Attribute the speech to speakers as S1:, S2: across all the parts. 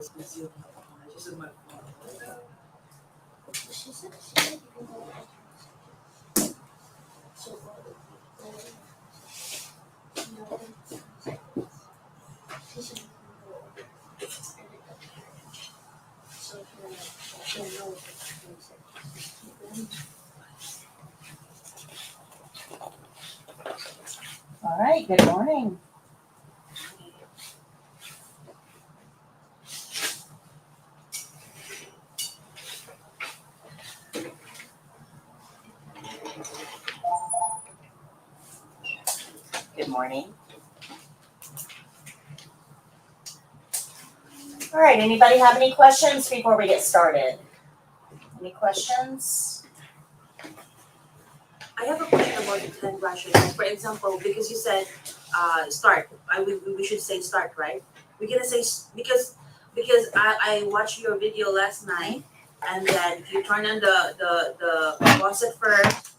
S1: All right, good morning. Good morning. All right, anybody have any questions before we get started? Any questions?
S2: I have a question about the hand washing. For example, because you said start, we should say start, right? We're gonna say because I watched your video last night, and then you turn on the faucet first,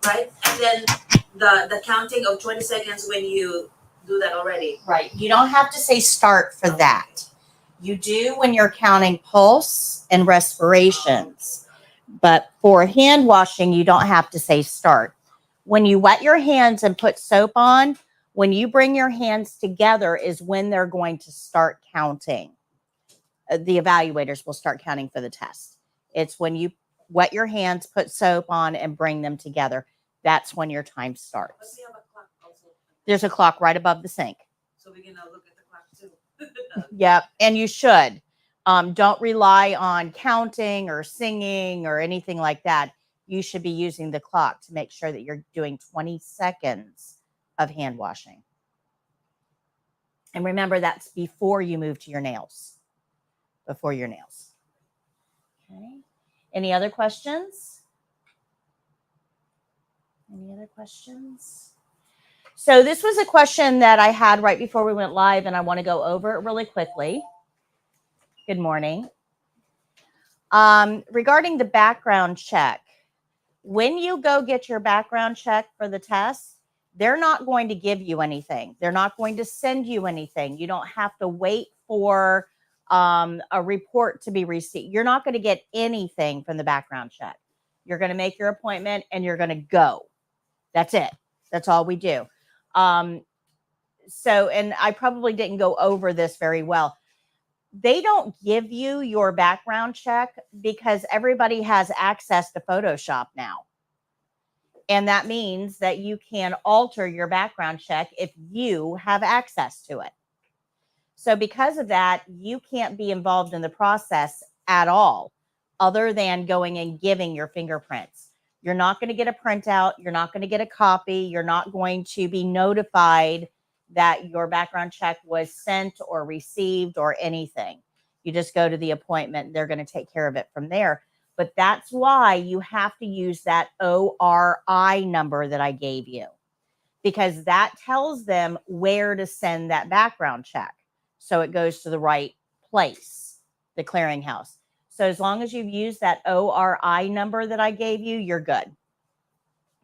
S2: right? And then the counting of 20 seconds when you do that already.
S1: Right, you don't have to say start for that. You do when you're counting pulse and respirations. But for hand washing, you don't have to say start. When you wet your hands and put soap on, when you bring your hands together is when they're going to start counting. The evaluators will start counting for the test. It's when you wet your hands, put soap on, and bring them together. That's when your time starts.
S2: But we have a clock also.
S1: There's a clock right above the sink.
S2: So we're gonna look at the clock too.
S1: Yep, and you should. Don't rely on counting or singing or anything like that. You should be using the clock to make sure that you're doing 20 seconds of hand washing. And remember, that's before you move to your nails. Before your nails. Okay. Any other questions? Any other questions? So this was a question that I had right before we went live, and I want to go over it really quickly. Good morning. Regarding the background check, when you go get your background check for the test, they're not going to give you anything. They're not going to send you anything. You don't have to wait for a report to be received. You're not going to get anything from the background check. You're going to make your appointment and you're going to go. That's it. That's all we do. So, and I probably didn't go over this very well. They don't give you your background check because everybody has access to Photoshop now. And that means that you can alter your background check if you have access to it. So because of that, you can't be involved in the process at all, other than going and giving your fingerprints. You're not going to get a printout. You're not going to get a copy. You're not going to be notified that your background check was sent or received or anything. You just go to the appointment. They're going to take care of it from there. But that's why you have to use that ORI number that I gave you, because that tells them where to send that background check. So it goes to the right place, the clearinghouse. So as long as you've used that ORI number that I gave you, you're good.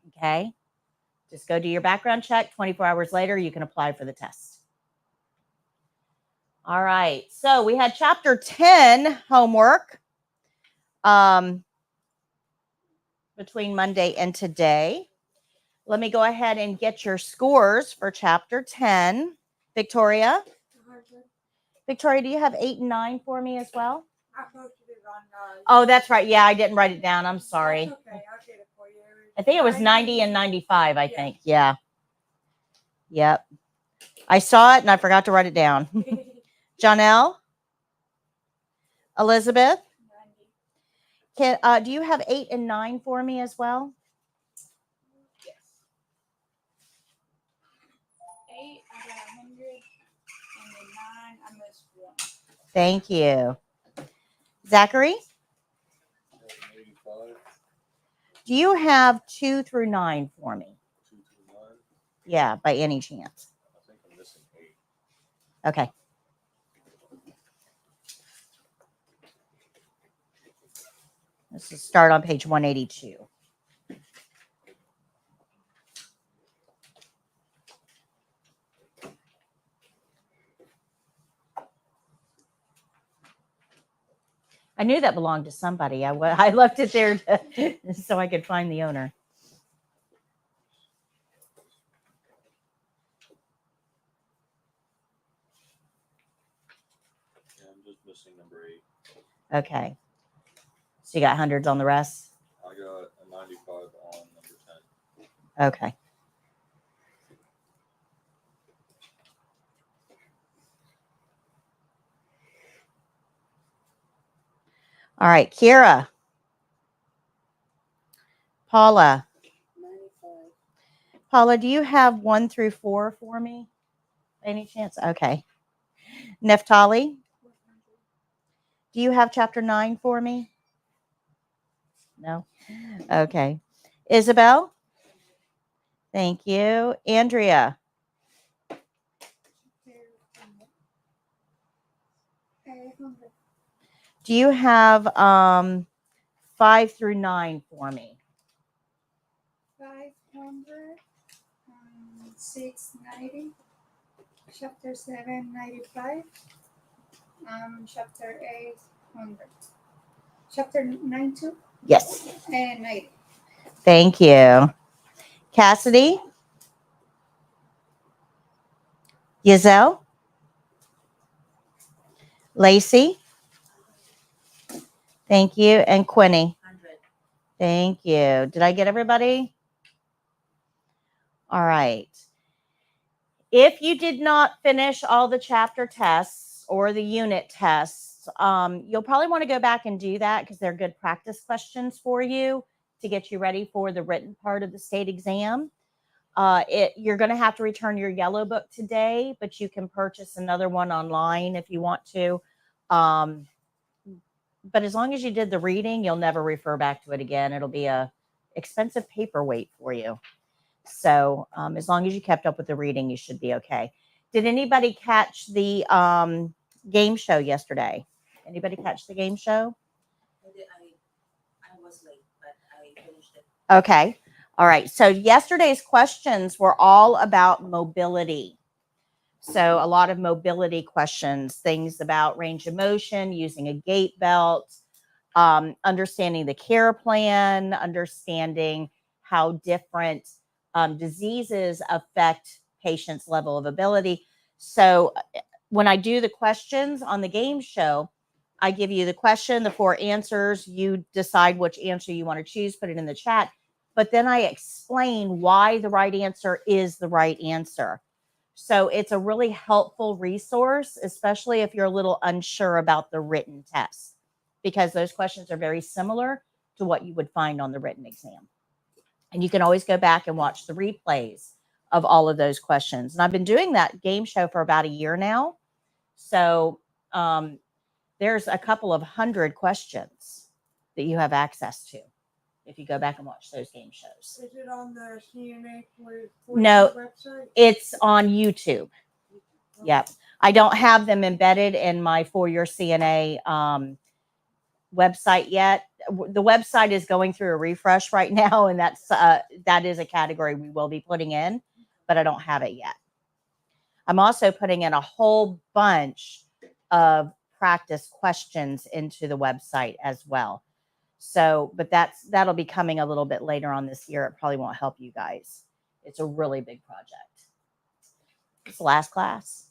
S1: Okay. Just go do your background check. 24 hours later, you can apply for the test. All right. So we had chapter 10 homework between Monday and today. Let me go ahead and get your scores for chapter 10. Victoria? Victoria, do you have 8 and 9 for me as well? Oh, that's right. Yeah, I didn't write it down. I'm sorry.
S3: That's okay. I'll get it for you.
S1: I think it was 90 and 95, I think. Yeah. Yep. I saw it and I forgot to write it down. Janelle? Elizabeth? Do you have 8 and 9 for me as well?
S3: Yes. 8, I got 100, and then 9, I missed 1.
S1: Thank you. Zachary?
S4: 85.
S1: Do you have 2 through 9 for me?
S4: 2 through 9.
S1: Yeah, by any chance?
S4: I think I'm missing 8.
S1: Okay. Let's just start on page 182. I knew that belonged to somebody. I left it there so I could find the owner.
S4: Yeah, I'm just missing number 8.
S1: Okay. So you got hundreds on the rest?
S4: I got a 95 on number 10.
S1: Okay. All right, Kira. Paula.
S2: 95.
S1: Paula, do you have 1 through 4 for me? Any chance? Okay. Neftali, do you have chapter 9 for me? No? Okay. Isabel? Thank you. Andrea? Do you have 5 through 9 for me?
S3: 500, 690, chapter 7, 95, chapter 800, chapter 92,
S1: Yes.
S3: and 90.
S1: Thank you. Cassidy? Giselle? Lacey? Thank you. And Quinny?
S2: 100.
S1: Thank you. Did I get everybody? All right. If you did not finish all the chapter tests or the unit tests, you'll probably want to go back and do that because they're good practice questions for you to get you ready for the written part of the state exam. You're going to have to return your yellow book today, but you can purchase another one online if you want to. But as long as you did the reading, you'll never refer back to it again. It'll be a expensive paperweight for you. So as long as you kept up with the reading, you should be okay. Did anybody catch the game show yesterday? Anybody catch the game show?
S2: I was late, but I finished it.
S1: Okay. All right. So yesterday's questions were all about mobility. So a lot of mobility questions, things about range of motion, using a gait belt, understanding the care plan, understanding how different diseases affect patients' level of ability. So when I do the questions on the game show, I give you the question, the 4 answers. You decide which answer you want to choose, put it in the chat. But then I explain why the right answer is the right answer. So it's a really helpful resource, especially if you're a little unsure about the written test, because those questions are very similar to what you would find on the written exam. And you can always go back and watch the replays of all of those questions. And I've been doing that game show for about a year now. So there's a couple of 100 questions that you have access to if you go back and watch those game shows.
S5: Is it on the CNA
S1: No,
S5: website?
S1: it's on YouTube. Yep. I don't have them embedded in my For Your CNA website yet. The website is going through a refresh right now, and that is a category we will be putting in, but I don't have it yet. I'm also putting in a whole bunch of practice questions into the website as well. So, but that'll be coming a little bit later on this year. It probably won't help you guys. It's a really big project. It's the last class.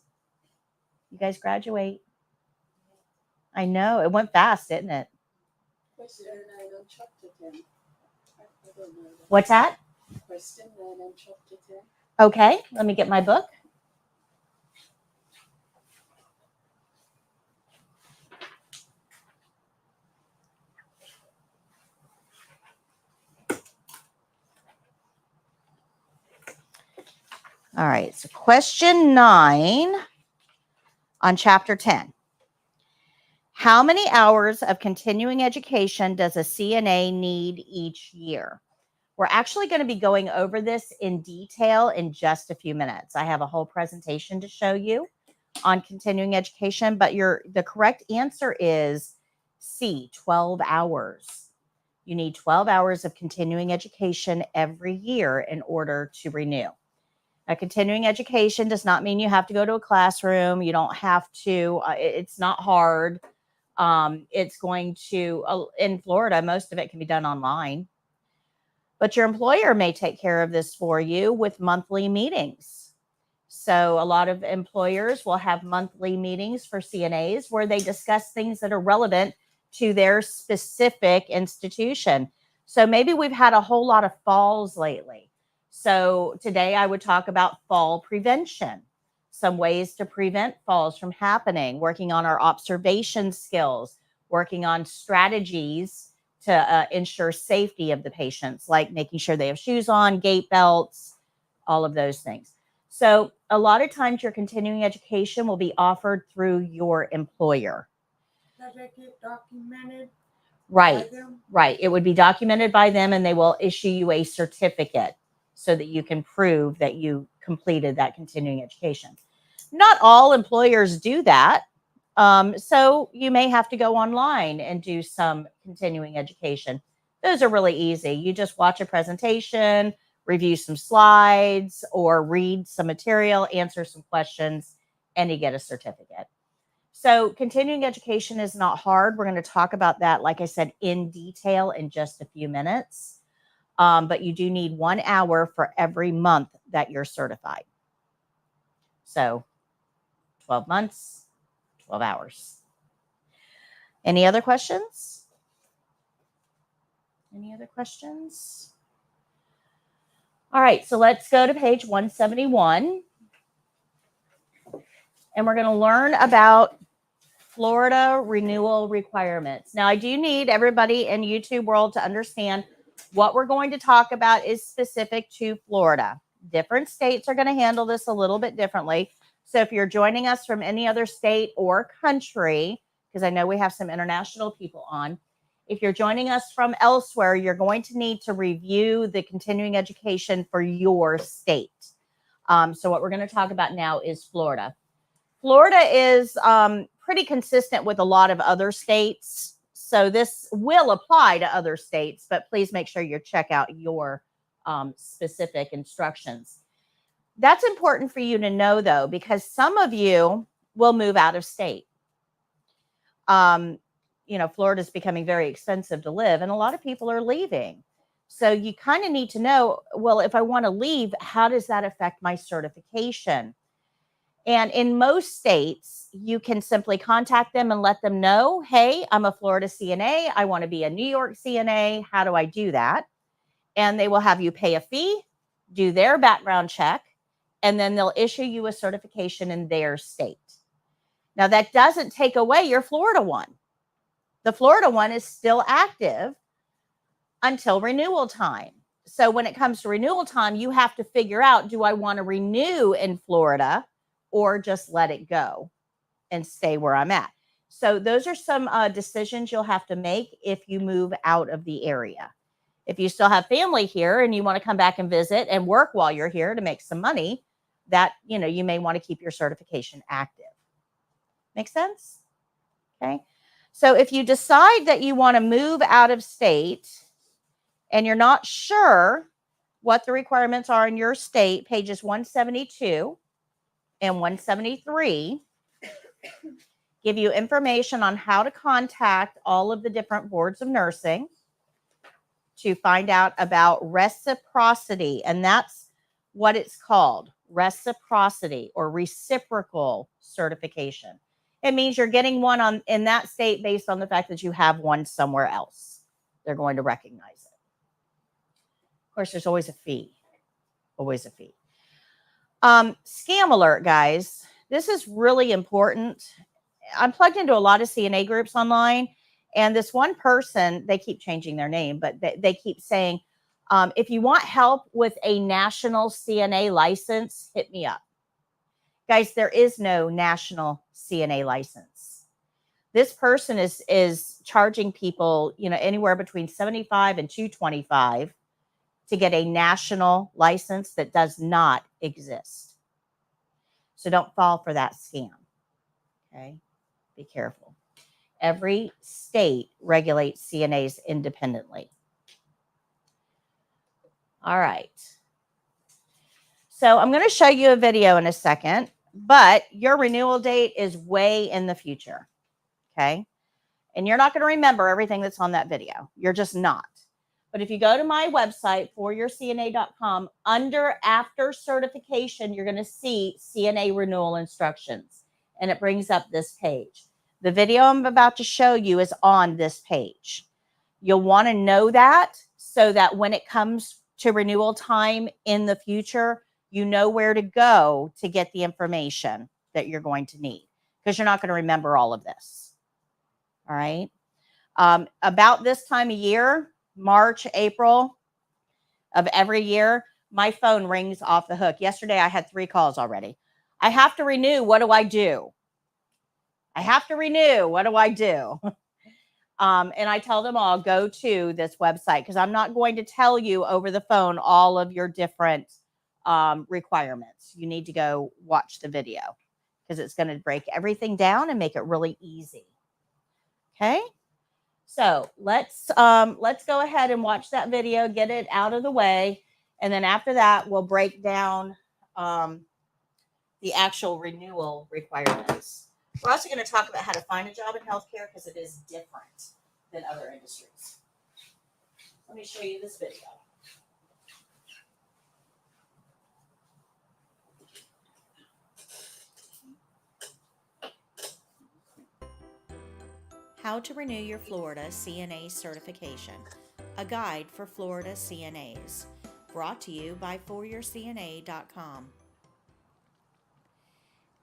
S1: You guys graduate. I know. It went fast, didn't it?
S5: Question 9 on chapter 10. I don't know.
S1: What's that?
S5: Question 9 on chapter 10.
S1: Okay, let me get my book. All right, so question 9 on chapter 10. How many hours of continuing education does a CNA need each year? We're actually going to be going over this in detail in just a few minutes. I have a whole presentation to show you on continuing education, but the correct answer is C, 12 hours. You need 12 hours of continuing education every year in order to renew. Now, continuing education does not mean you have to go to a classroom. You don't have to. It's not hard. It's going to, in Florida, most of it can be done online. But your employer may take care of this for you with monthly meetings. So a lot of employers will have monthly meetings for CNAs where they discuss things that are relevant to their specific institution. So maybe we've had a whole lot of falls lately. So today I would talk about fall prevention, some ways to prevent falls from happening, working on our observation skills, working on strategies to ensure safety of the patients, like making sure they have shoes on, gait belts, all of those things. So a lot of times your continuing education will be offered through your employer.
S5: Does it get documented?
S1: Right,
S5: by them?
S1: right. It would be documented by them and they will issue you a certificate so that you can prove that you completed that continuing education. Not all employers do that. So you may have to go online and do some continuing education. Those are really easy. You just watch a presentation, review some slides, or read some material, answer some questions, and you get a certificate. So continuing education is not hard. We're going to talk about that, like I said, in detail in just a few minutes. But you do need 1 hour for every month that you're certified. So 12 months, 12 hours. Any other questions? Any other questions? All right, so let's go to page 171. And we're going to learn about Florida renewal requirements. Now, I do need everybody in YouTube world to understand what we're going to talk about is specific to Florida. Different states are going to handle this a little bit differently. So if you're joining us from any other state or country, because I know we have some international people on, if you're joining us from elsewhere, you're going to need to review the continuing education for your state. So what we're going to talk about now is Florida. Florida is pretty consistent with a lot of other states. So this will apply to other states, but please make sure you check out your specific instructions. That's important for you to know, though, because some of you will move out of state. Florida is becoming very expensive to live, and a lot of people are leaving. So you kind of need to know, well, if I want to leave, how does that affect my certification? And in most states, you can simply contact them and let them know, hey, I'm a Florida CNA. I want to be a New York CNA. How do I do that? And they will have you pay a fee, do their background check, and then they'll issue you a certification in their state. Now, that doesn't take away your Florida one. The Florida one is still active until renewal time. So when it comes to renewal time, you have to figure out, do I want to renew in Florida or just let it go and stay where I'm at? So those are some decisions you'll have to make if you move out of the area. If you still have family here and you want to come back and visit and work while you're here to make some money, that, you may want to keep your certification active. Make sense? Okay. So if you decide that you want to move out of state and you're not sure what the requirements are in your state, pages 172 and 173 give you information on how to contact all of the different boards of nursing to find out about reciprocity. And that's what it's called, reciprocity or reciprocal certification. It means you're getting one in that state based on the fact that you have one somewhere else. They're going to recognize it. Of course, there's always a fee. Always a fee. Scam alert, guys. This is really important. I'm plugged into a lot of CNA groups online, and this one person, they keep changing their name, but they keep saying, if you want help with a national CNA license, hit me up. Guys, there is no national CNA license. This person is charging people, anywhere between $75 and $225 to get a national license that does not exist. So don't fall for that scam. Okay? Be careful. Every state regulates CNAs independently. All right. So I'm going to show you a video in a second, but your renewal date is way in the future. Okay. And you're not going to remember everything that's on that video. You're just not. But if you go to my website, foryourcna.com, under after certification, you're going to see CNA renewal instructions. And it brings up this page. The video I'm about to show you is on this page. You'll want to know that so that when it comes to renewal time in the future, you know where to go to get the information that you're going to need, because you're not going to remember all of this. All right. About this time of year, March, April of every year, my phone rings off the hook. Yesterday, I had 3 calls already. I have to renew. What do I do? I have to renew. What do I do? And I tell them all, go to this website, because I'm not going to tell you over the phone all of your different requirements. You need to go watch the video, because it's going to break everything down and make it really easy. Okay. So let's go ahead and watch that video, get it out of the way. And then after that, we'll break down the actual renewal requirements. We're also going to talk about how to find a job in healthcare, because it is different than other industries. Let me show you this video. How to renew your Florida CNA certification, a guide for Florida CNAs, brought to you by foryourcna.com.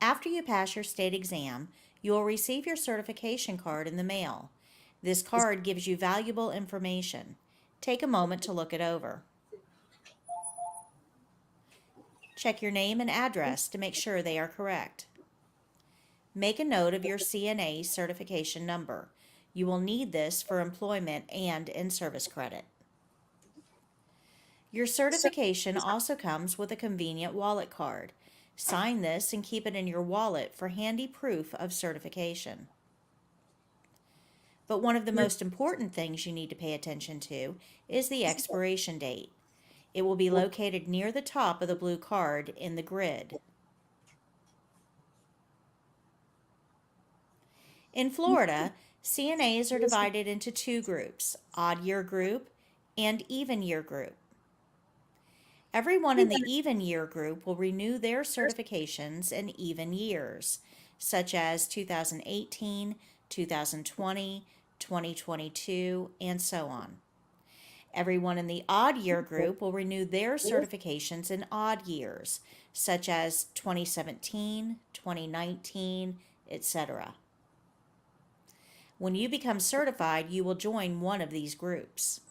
S1: After you pass your state exam, you will receive your certification card in the mail. This card gives you valuable information. Take a moment to look it over. Check your name and address to make sure they are correct. Make a note of your CNA certification number. You will need this for employment and in-service credit. Your certification also comes with a convenient wallet card. Sign this and keep it in your wallet for handy proof of certification. But one of the most important things you need to pay attention to is the expiration date. It will be located near the top of the blue card in the grid. In Florida, CNAs are divided into 2 groups, odd year group and even year group. Everyone in the even year group will renew their certifications in even years, such as 2018, 2020, 2022, and so on. Everyone in the odd year group will renew their certifications in odd years, such as 2017, 2019, etc. When you become certified, you will join one of these groups.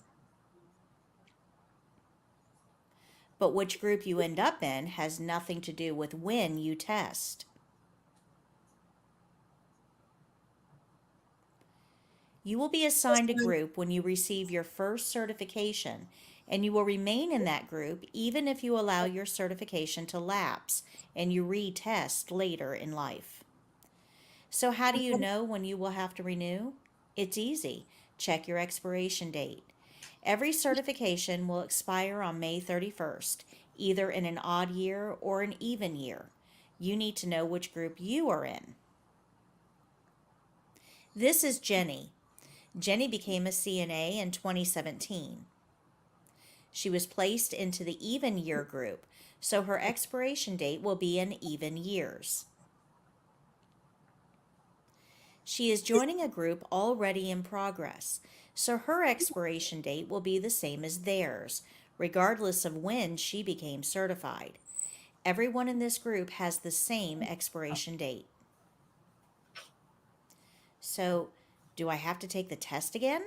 S1: But which group you end up in has nothing to do with when you test. You will be assigned a group when you receive your first certification, and you will remain in that group even if you allow your certification to lapse and you retest later in life. So how do you know when you will have to renew? It's easy. Check your expiration date. Every certification will expire on May 31st, either in an odd year or an even year. You need to know which group you are in. This is Jenny. Jenny became a CNA in 2017. She was placed into the even year group, so her expiration date will be in even years. She is joining a group already in progress, so her expiration date will be the same as theirs, regardless of when she became certified. Everyone in this group has the same expiration date. So, do I have to take the test again?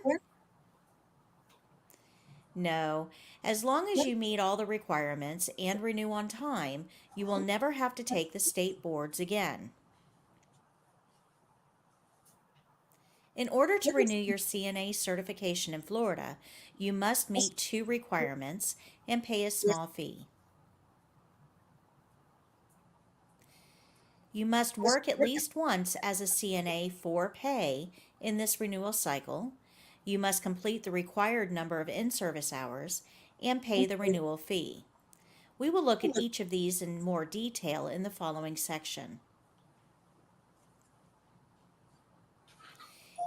S1: No. As long as you meet all the requirements and renew on time, you will never have to take the state boards again. In order to renew your CNA certification in Florida, you must meet 2 requirements and pay a small fee. You must work at least once as a CNA for pay in this renewal cycle. You must complete the required number of in-service hours and pay the renewal fee. We will look at each of these in more detail in the following section.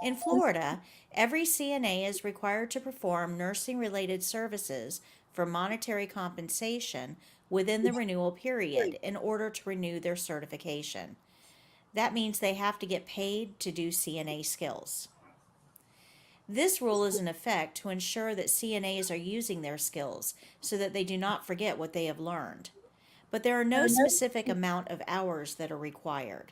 S1: In Florida, every CNA is required to perform nursing-related services for monetary compensation within the renewal period in order to renew their certification. That means they have to get paid to do CNA skills. This rule is in effect to ensure that CNAs are using their skills so that they do not forget what they have learned. But there are no specific amount of hours that are required.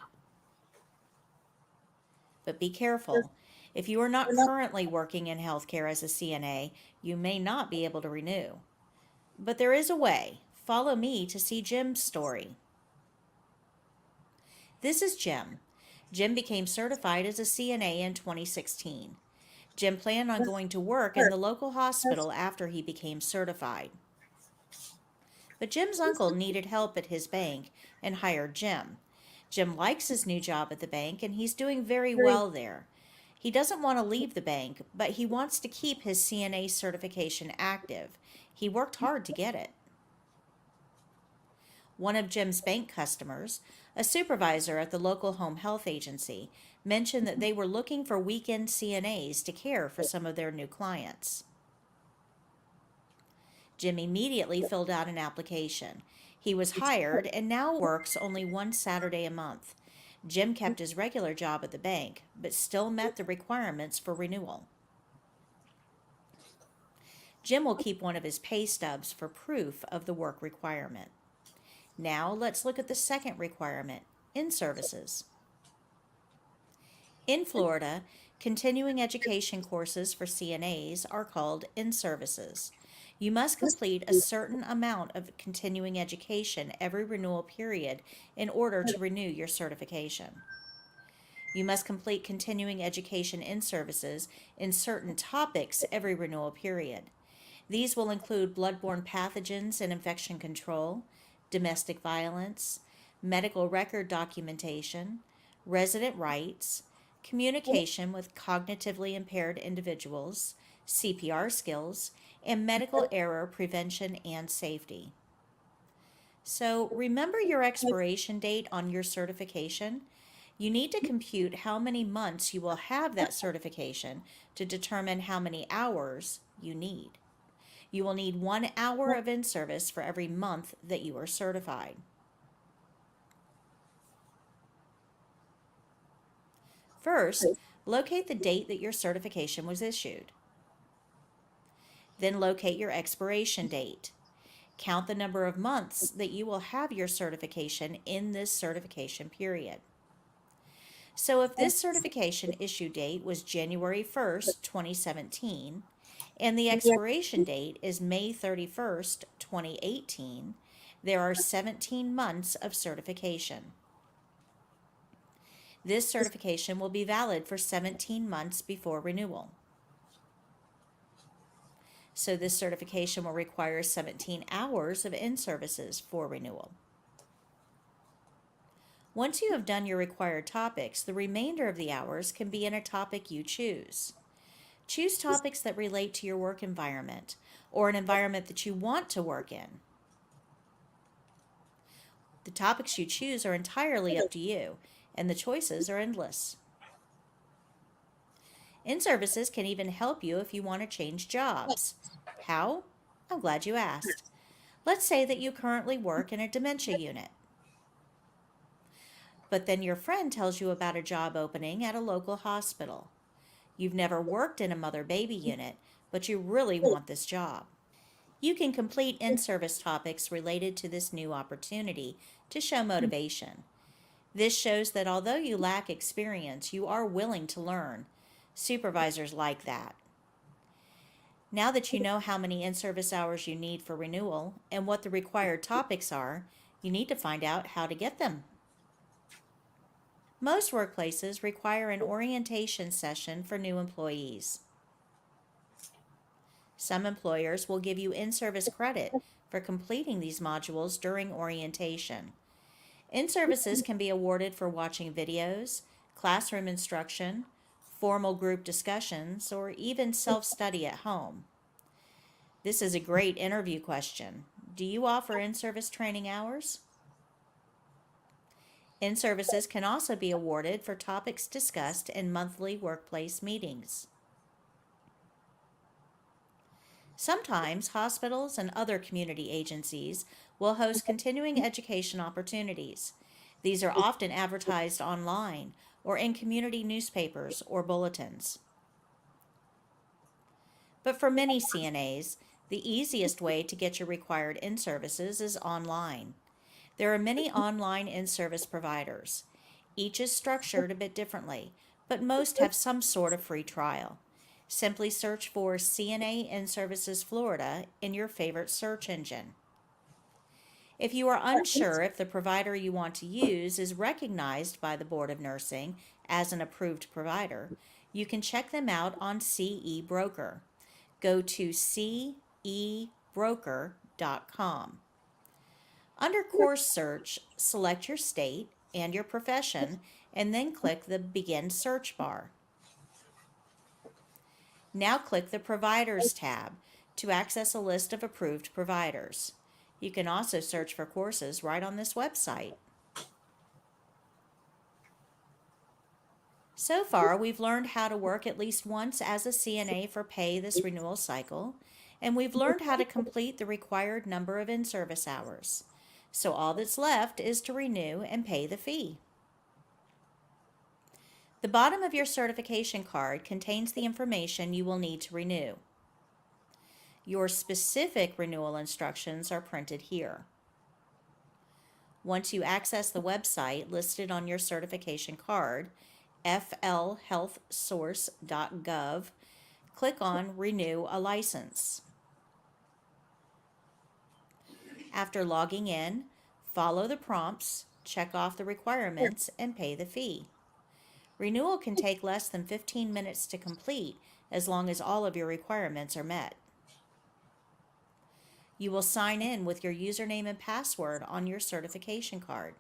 S1: But be careful. If you are not currently working in healthcare as a CNA, you may not be able to renew. But there is a way. Follow me to see Jim's story. This is Jim. Jim became certified as a CNA in 2016. Jim planned on going to work in the local hospital after he became certified. But Jim's uncle needed help at his bank and hired Jim. Jim likes his new job at the bank and he's doing very well there. He doesn't want to leave the bank, but he wants to keep his CNA certification active. He worked hard to get it. One of Jim's bank customers, a supervisor at the local home health agency, mentioned that they were looking for weekend CNAs to care for some of their new clients. Jim immediately filled out an application. He was hired and now works only one Saturday a month. Jim kept his regular job at the bank, but still met the requirements for renewal. Jim will keep one of his pay stubs for proof of the work requirement. Now let's look at the second requirement, in-services. In Florida, continuing education courses for CNAs are called in-services. You must complete a certain amount of continuing education every renewal period in order to renew your certification. You must complete continuing education in-services in certain topics every renewal period. These will include bloodborne pathogens and infection control, domestic violence, medical record documentation, resident rights, communication with cognitively impaired individuals, CPR skills, and medical error prevention and safety. So remember your expiration date on your certification. You need to compute how many months you will have that certification to determine how many hours you need. You will need 1 hour of in-service for every month that you are certified. First, locate the date that your certification was issued. Then locate your expiration date. Count the number of months that you will have your certification in this certification period. So if this certification issue date was January 1st, 2017, and the expiration date is May 31st, 2018, there are 17 months of certification. This certification will be valid for 17 months before renewal. So this certification will require 17 hours of in-services for renewal. Once you have done your required topics, the remainder of the hours can be in a topic you choose. Choose topics that relate to your work environment or an environment that you want to work in. The topics you choose are entirely up to you, and the choices are endless. In-services can even help you if you want to change jobs. How? I'm glad you asked. Let's say that you currently work in a dementia unit. But then your friend tells you about a job opening at a local hospital. You've never worked in a mother-baby unit, but you really want this job. You can complete in-service topics related to this new opportunity to show motivation. This shows that although you lack experience, you are willing to learn. Supervisors like that. Now that you know how many in-service hours you need for renewal and what the required topics are, you need to find out how to get them. Most workplaces require an orientation session for new employees. Some employers will give you in-service credit for completing these modules during orientation. In-services can be awarded for watching videos, classroom instruction, formal group discussions, or even self-study at home. This is a great interview question. Do you offer in-service training hours?
S6: In-services can also be awarded for topics discussed in monthly workplace meetings. Sometimes hospitals and other community agencies will host continuing education opportunities. These are often advertised online or in community newspapers or bulletins. But for many CNAs, the easiest way to get your required in-services is online. There are many online in-service providers. Each is structured a bit differently, but most have some sort of free trial. Simply search for CNA In-Services Florida in your favorite search engine. If you are unsure if the provider you want to use is recognized by the Board of Nursing as an approved provider, you can check them out on CE Broker. Go to cebroker.com. Under Course Search, select your state and your profession, and then click the Begin Search bar. Now click the Providers tab to access a list of approved providers. You can also search for courses right on this website. So far, we've learned how to work at least once as a CNA for pay this renewal cycle, and we've learned how to complete the required number of in-service hours. So all that's left is to renew and pay the fee. The bottom of your certification card contains the information you will need to renew. Your specific renewal instructions are printed here. Once you access the website listed on your certification card, flhealthsource.gov, click on Renew a License. After logging in, follow the prompts, check off the requirements, and pay the fee. Renewal can take less than 15 minutes to complete as long as all of your requirements are met. You will sign in with your username and password on your certification card.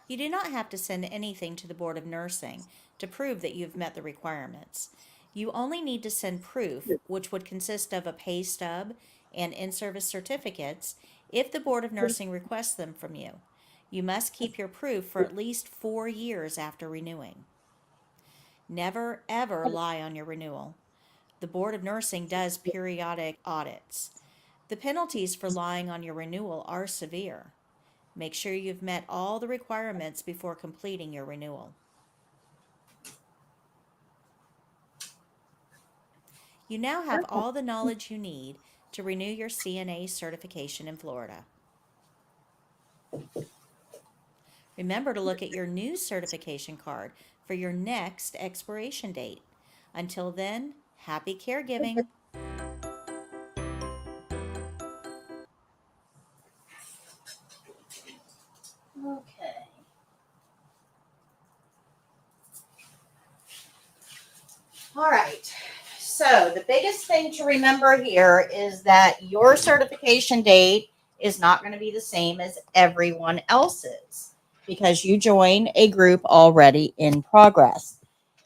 S6: You do not have to send anything to the Board of Nursing to prove that you've met the requirements. You only need to send proof, which would consist of a pay stub and in-service certificates, if the Board of Nursing requests them from you. You must keep your proof for at least 4 years after renewing. Never, ever lie on your renewal. The Board of Nursing does periodic audits. The penalties for lying on your renewal are severe. Make sure you've met all the requirements before completing your renewal. You now have all the knowledge you need to renew your CNA certification in Florida. Remember to look at your new certification card for your next expiration date. Until then, happy caregiving.
S1: Okay. All right. So the biggest thing to remember here is that your certification date is not going to be the same as everyone else's because you join a group already in progress.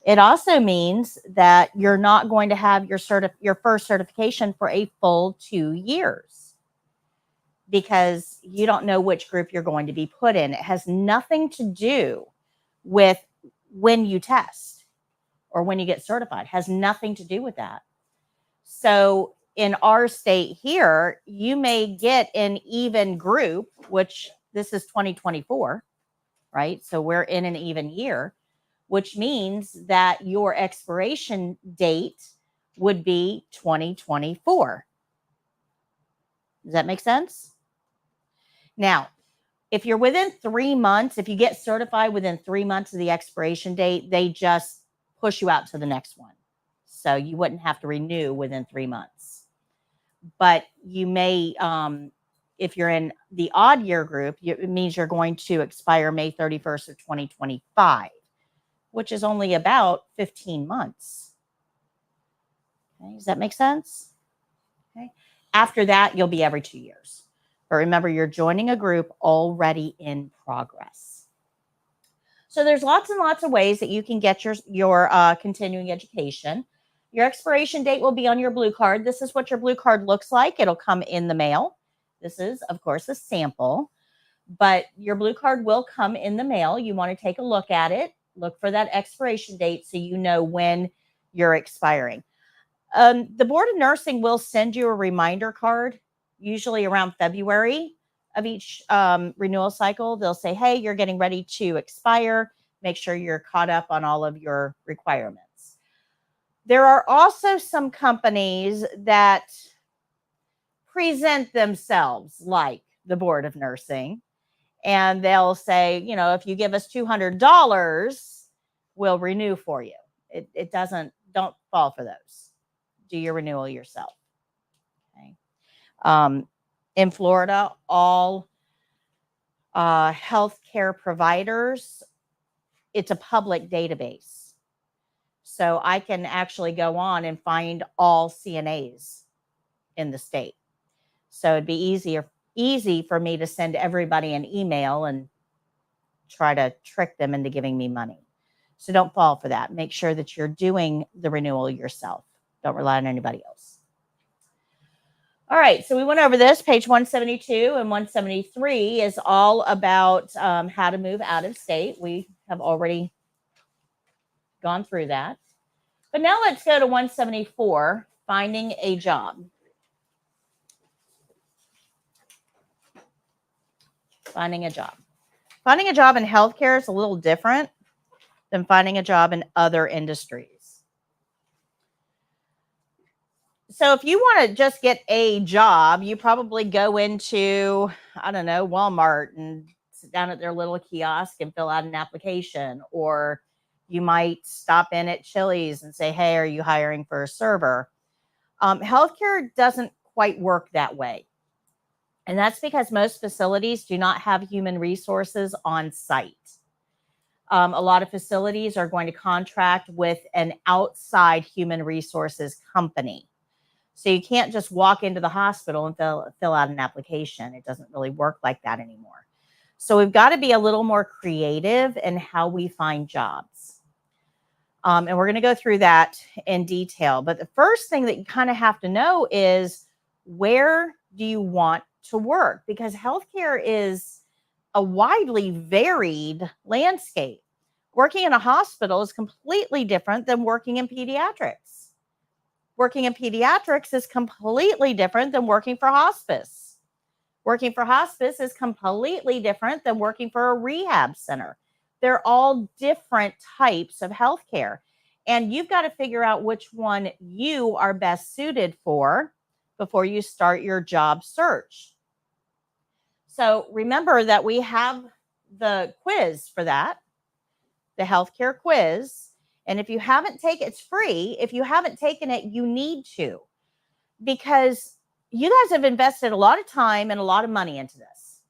S1: It also means that you're not going to have your first certification for a full 2 years because you don't know which group you're going to be put in. It has nothing to do with when you test or when you get certified. It has nothing to do with that. So in our state here, you may get an even group, which this is 2024, right? So we're in an even year, which means that your expiration date would be 2024. Does that make sense? Now, if you're within 3 months, if you get certified within 3 months of the expiration date, they just push you out to the next one. So you wouldn't have to renew within 3 months. But you may, if you're in the odd year group, it means you're going to expire May 31st of 2025, which is only about 15 months. Okay, does that make sense? Okay. After that, you'll be every 2 years. But remember, you're joining a group already in progress. So there's lots and lots of ways that you can get your continuing education. Your expiration date will be on your blue card. This is what your blue card looks like. It'll come in the mail. This is, of course, a sample, but your blue card will come in the mail. You want to take a look at it, look for that expiration date so you know when you're expiring. The Board of Nursing will send you a reminder card, usually around February of each renewal cycle. They'll say, hey, you're getting ready to expire. Make sure you're caught up on all of your requirements. There are also some companies that present themselves like the Board of Nursing, and they'll say, you know, if you give us $200, we'll renew for you. It doesn't, don't fall for those. Do your renewal yourself. Okay. In Florida, all healthcare providers, it's a public database. So I can actually go on and find all CNAs in the state. So it'd be easy for me to send everybody an email and try to trick them into giving me money. So don't fall for that. Make sure that you're doing the renewal yourself. Don't rely on anybody else. All right, so we went over this. Page 172 and 173 is all about how to move out of state. We have already gone through that. But now let's go to 174, finding a job. Finding a job. Finding a job in healthcare is a little different than finding a job in other industries. So if you want to just get a job, you probably go into, I don't know, Walmart and sit down at their little kiosk and fill out an application. Or you might stop in at Chili's and say, hey, are you hiring for a server? Healthcare doesn't quite work that way. And that's because most facilities do not have human resources on site. A lot of facilities are going to contract with an outside human resources company. So you can't just walk into the hospital and fill out an application. It doesn't really work like that anymore. So we've got to be a little more creative in how we find jobs. And we're going to go through that in detail. But the first thing that you kind of have to know is, where do you want to work? Because healthcare is a widely varied landscape. Working in a hospital is completely different than working in pediatrics. Working in pediatrics is completely different than working for hospice. Working for hospice is completely different than working for a rehab center. They're all different types of healthcare. And you've got to figure out which one you are best suited for before you start your job search. So remember that we have the quiz for that, the healthcare quiz. And if you haven't taken it, it's free. If you haven't taken it, you need to, because you guys have invested a lot of time and a lot of money into this.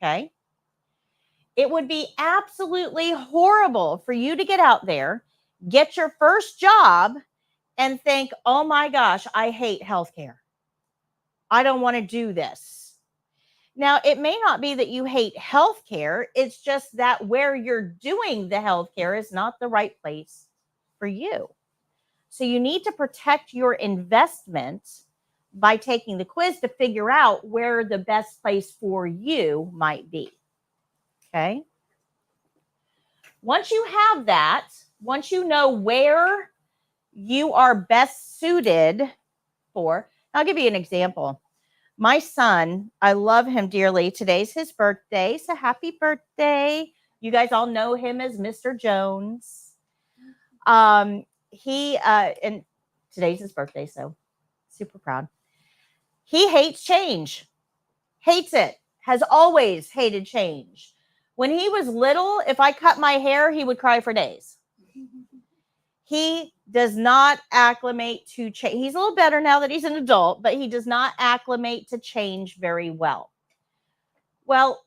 S1: Okay. It would be absolutely horrible for you to get out there, get your first job, and think, oh my gosh, I hate healthcare. I don't want to do this. Now, it may not be that you hate healthcare. It's just that where you're doing the healthcare is not the right place for you. So you need to protect your investment by taking the quiz to figure out where the best place for you might be. Okay. Once you have that, once you know where you are best suited for, I'll give you an example. My son, I love him dearly. Today's his birthday, so happy birthday. You guys all know him as Mr. Jones. And today's his birthday, so super proud. He hates change. Hates it. Has always hated change. When he was little, if I cut my hair, he would cry for days. He does not acclimate to change. He's a little better now that he's an adult, but he does not acclimate to change very well. Well,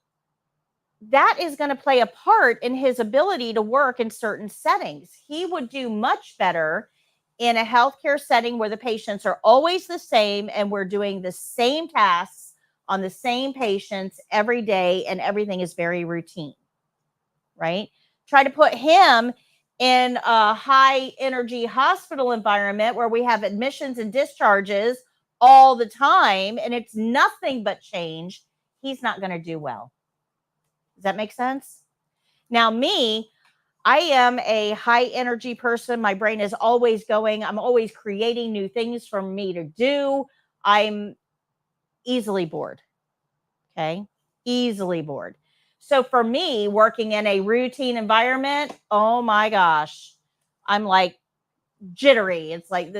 S1: that is going to play a part in his ability to work in certain settings. He would do much better in a healthcare setting where the patients are always the same and we're doing the same tasks on the same patients every day and everything is very routine, right? Try to put him in a high energy hospital environment where we have admissions and discharges all the time and it's nothing but change, he's not going to do well. Does that make sense? Now, me, I am a high energy person. My brain is always going. I'm always creating new things for me to do. I'm easily bored. Okay. Easily bored. So for me, working in a routine environment, oh my gosh, I'm like jittery. It's like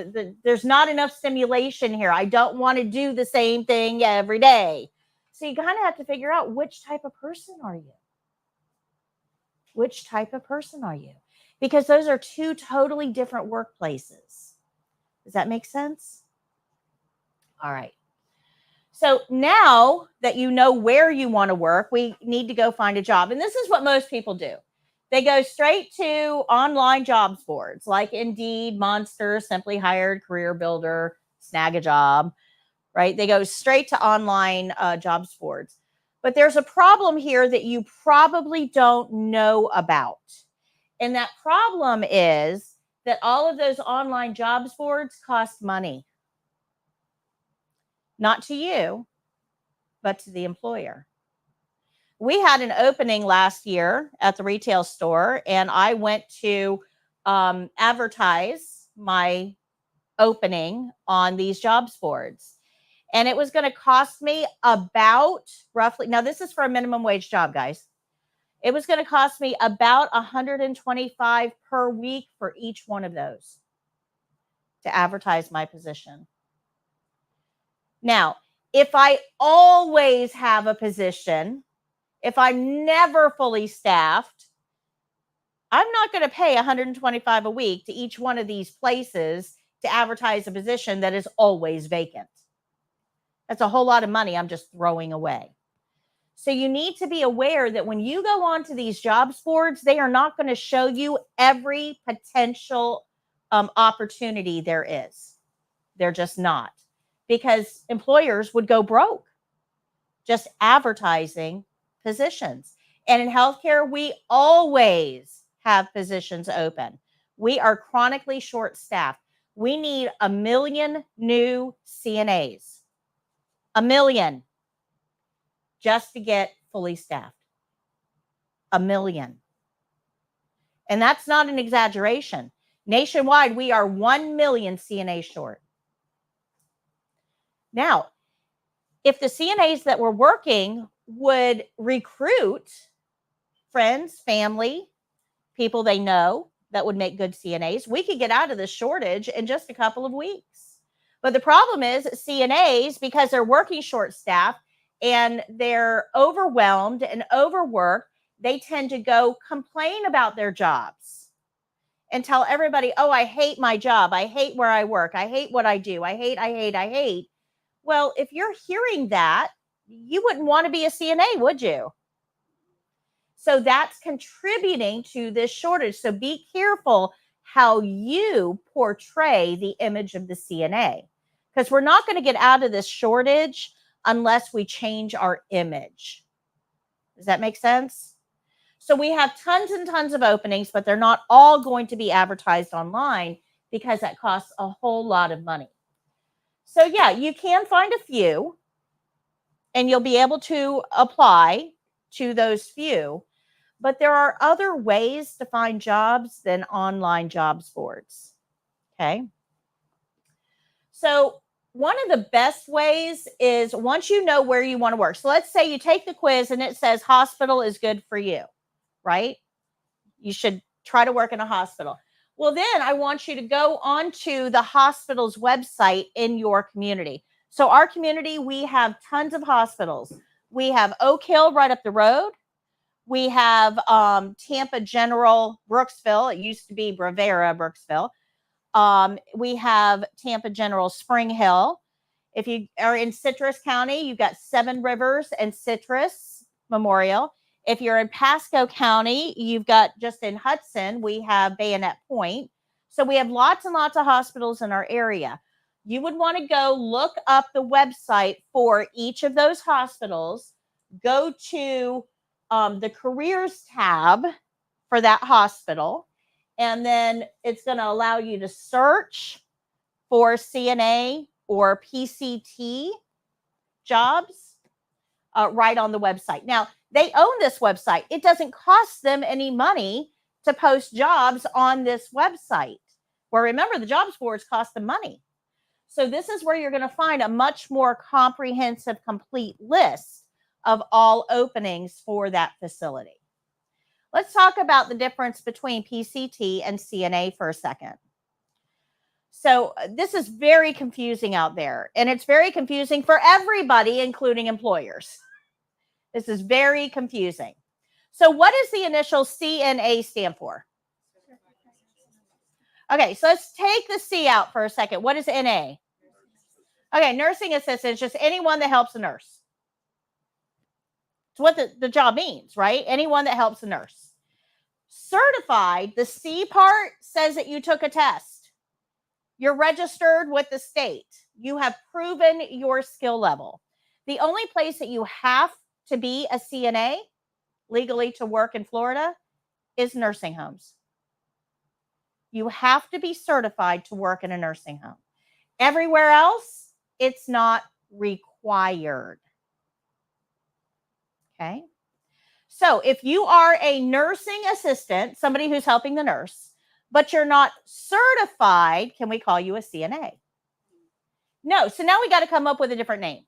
S1: there's not enough stimulation here. I don't want to do the same thing every day. So you kind of have to figure out which type of person are you? Which type of person are you? Because those are two totally different workplaces. Does that make sense? All right. So now that you know where you want to work, we need to go find a job. And this is what most people do. They go straight to online jobs boards like Indeed, Monster, Simply Hired, Career Builder, Snag a Job, right? They go straight to online jobs boards. But there's a problem here that you probably don't know about. And that problem is that all of those online jobs boards cost money. Not to you, but to the employer. We had an opening last year at the retail store, and I went to advertise my opening on these jobs boards. And it was going to cost me about roughly, now this is for a minimum wage job, guys. It was going to cost me about $125 per week for each one of those to advertise my position. Now, if I always have a position, if I'm never fully staffed, I'm not going to pay $125 a week to each one of these places to advertise a position that is always vacant. That's a whole lot of money I'm just throwing away. So you need to be aware that when you go onto these jobs boards, they are not going to show you every potential opportunity there is. They're just not, because employers would go broke just advertising positions. And in healthcare, we always have positions open. We are chronically short-staffed. We need 1 million new CNAs. 1 million just to get fully staffed. 1 million. And that's not an exaggeration. Nationwide, we are 1 million CNAs short. Now, if the CNAs that were working would recruit friends, family, people they know that would make good CNAs, we could get out of this shortage in just a couple of weeks. But the problem is CNAs, because they're working short staff and they're overwhelmed and overworked, they tend to go complain about their jobs and tell everybody, oh, I hate my job. I hate where I work. I hate what I do. I hate. Well, if you're hearing that, you wouldn't want to be a CNA, would you? So that's contributing to this shortage. So be careful how you portray the image of the CNA, because we're not going to get out of this shortage unless we change our image. Does that make sense? So we have tons and tons of openings, but they're not all going to be advertised online because that costs a whole lot of money. So yeah, you can find a few and you'll be able to apply to those few. But there are other ways to find jobs than online jobs boards. Okay. So one of the best ways is once you know where you want to work. So let's say you take the quiz and it says hospital is good for you, right? You should try to work in a hospital. Well, then I want you to go onto the hospital's website in your community. So our community, we have tons of hospitals. We have Oak Hill right up the road. We have Tampa General Brooksville. It used to be Bravera Brooksville. We have Tampa General Spring Hill. If you are in Citrus County, you've got Seven Rivers and Citrus Memorial. If you're in Pasco County, you've got just in Hudson, we have Bayonet Point. So we have lots and lots of hospitals in our area. You would want to go look up the website for each of those hospitals. Go to the careers tab for that hospital. And then it's going to allow you to search for CNA or PCT jobs right on the website. Now, they own this website. It doesn't cost them any money to post jobs on this website. Well, remember, the jobs boards cost them money. So this is where you're going to find a much more comprehensive, complete list of all openings for that facility. Let's talk about the difference between PCT and CNA for a second. So this is very confusing out there, and it's very confusing for everybody, including employers. This is very confusing. So what does the initial CNA stand for? Okay, so let's take the C out for a second. What is NA? Okay, nursing assistant is just anyone that helps a nurse. It's what the job means, right? Anyone that helps a nurse. Certified, the C part says that you took a test. You're registered with the state. You have proven your skill level. The only place that you have to be a CNA legally to work in Florida is nursing homes. You have to be certified to work in a nursing home. Everywhere else, it's not required. Okay. So if you are a nursing assistant, somebody who's helping the nurse, but you're not certified, can we call you a CNA? No. So now we got to come up with a different name.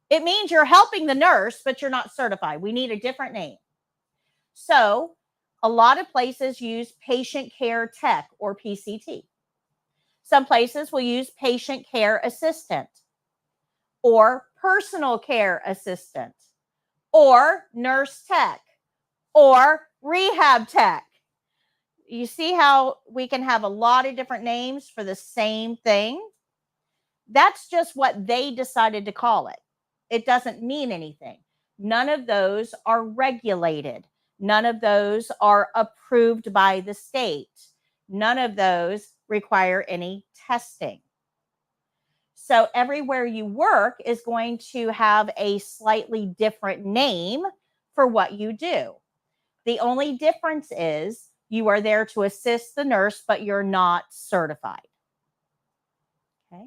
S1: It means you're helping the nurse, but you're not certified. We need a different name. So a lot of places use patient care tech or PCT. Some places will use patient care assistant or personal care assistant or nurse tech or rehab tech. You see how we can have a lot of different names for the same thing? That's just what they decided to call it. It doesn't mean anything. None of those are regulated. None of those are approved by the state. None of those require any testing. So everywhere you work is going to have a slightly different name for what you do. The only difference is you are there to assist the nurse, but you're not certified. Okay.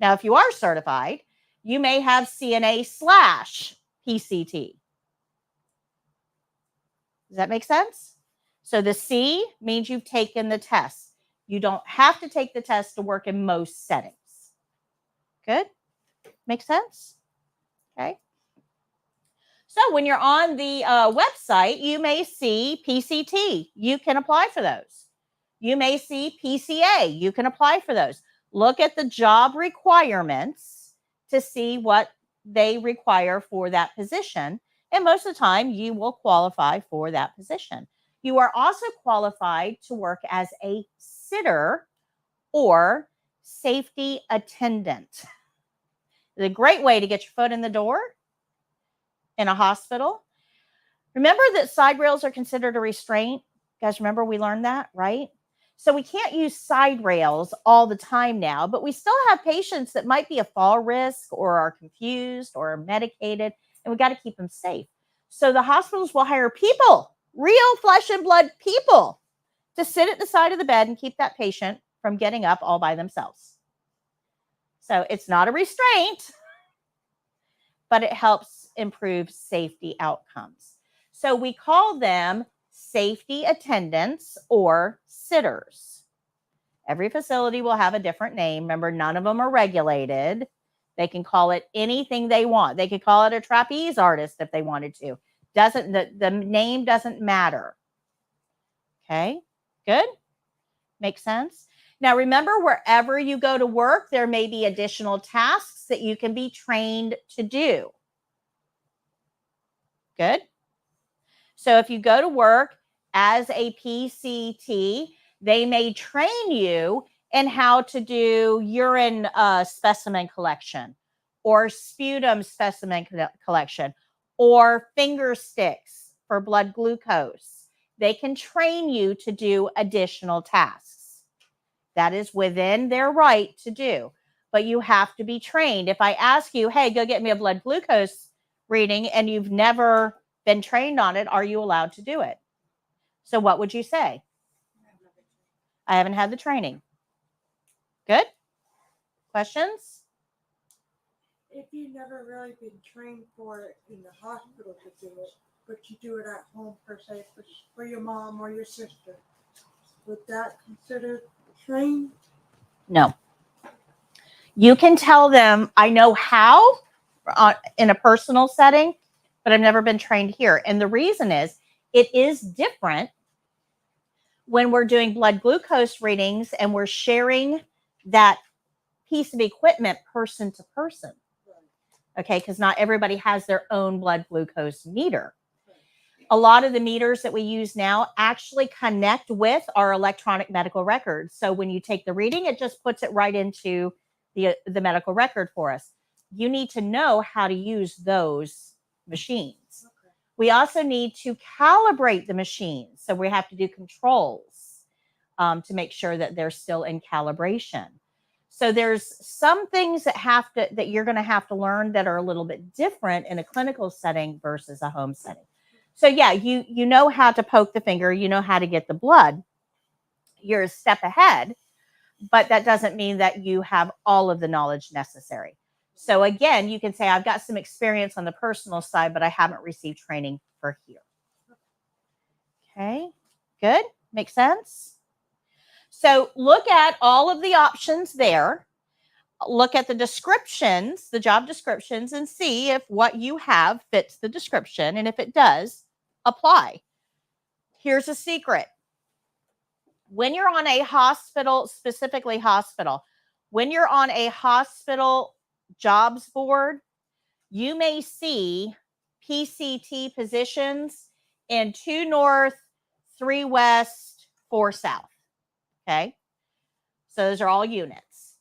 S1: Now, if you are certified, you may have CNA/PCT. Does that make sense? So the C means you've taken the test. You don't have to take the test to work in most settings. Good? Make sense? Okay. So when you're on the website, you may see PCT. You can apply for those. You may see PCA. You can apply for those. Look at the job requirements to see what they require for that position. And most of the time, you will qualify for that position. You are also qualified to work as a sitter or safety attendant. It's a great way to get your foot in the door in a hospital. Remember that side rails are considered a restraint? You guys remember we learned that, right? So we can't use side rails all the time now, but we still have patients that might be a fall risk or are confused or are medicated, and we got to keep them safe. So the hospitals will hire people, real flesh and blood people, to sit at the side of the bed and keep that patient from getting up all by themselves. So it's not a restraint, but it helps improve safety outcomes. So we call them safety attendants or sitters. Every facility will have a different name. Remember, none of them are regulated. They can call it anything they want. They could call it a trapeze artist if they wanted to. The name doesn't matter. Okay, good? Makes sense? Now, remember, wherever you go to work, there may be additional tasks that you can be trained to do. Good? So if you go to work as a PCT, they may train you in how to do urine specimen collection or sputum specimen collection or finger sticks for blood glucose. They can train you to do additional tasks. That is within their right to do, but you have to be trained. If I ask you, hey, go get me a blood glucose reading, and you've never been trained on it, are you allowed to do it? So what would you say? I haven't had the training. Good? Questions?
S7: If you've never really been trained for it in the hospital to do it, but you do it at home per se for your mom or your sister, would that consider trained?
S1: No. You can tell them, I know how in a personal setting, but I've never been trained here. And the reason is it is different when we're doing blood glucose readings and we're sharing that piece of equipment person to person. Okay, because not everybody has their own blood glucose meter. A lot of the meters that we use now actually connect with our electronic medical records. So when you take the reading, it just puts it right into the medical record for us. You need to know how to use those machines.
S7: Okay.
S1: We also need to calibrate the machines. So we have to do controls to make sure that they're still in calibration. So there's some things that you're going to have to learn that are a little bit different in a clinical setting versus a home setting. So yeah, you know how to poke the finger, you know how to get the blood. You're a step ahead, but that doesn't mean that you have all of the knowledge necessary. So again, you can say, I've got some experience on the personal side, but I haven't received training for here. Okay, good. Makes sense? So look at all of the options there. Look at the descriptions, the job descriptions, and see if what you have fits the description. And if it does, apply. Here's a secret. When you're on a hospital, specifically hospital, when you're on a hospital jobs board, you may see PCT positions in 2 North, 3 West, 4 South. Okay. So those are all units.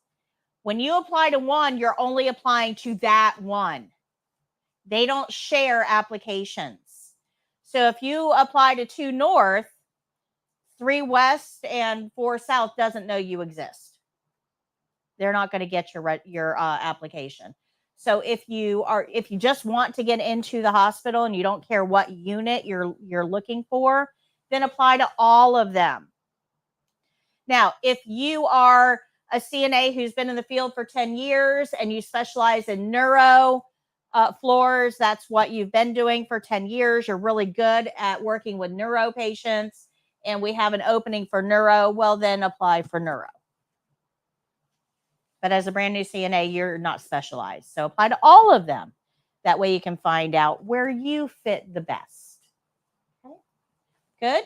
S1: When you apply to one, you're only applying to that one. They don't share applications. So if you apply to 2 North, 3 West, and 4 South doesn't know you exist. They're not going to get your application. So if you just want to get into the hospital and you don't care what unit you're looking for, then apply to all of them. Now, if you are a CNA who's been in the field for 10 years and you specialize in neuro floors, that's what you've been doing for 10 years. You're really good at working with neuro patients and we have an opening for neuro, well, then apply for neuro. But as a brand new CNA, you're not specialized. So apply to all of them. That way you can find out where you fit the best. Okay. Good.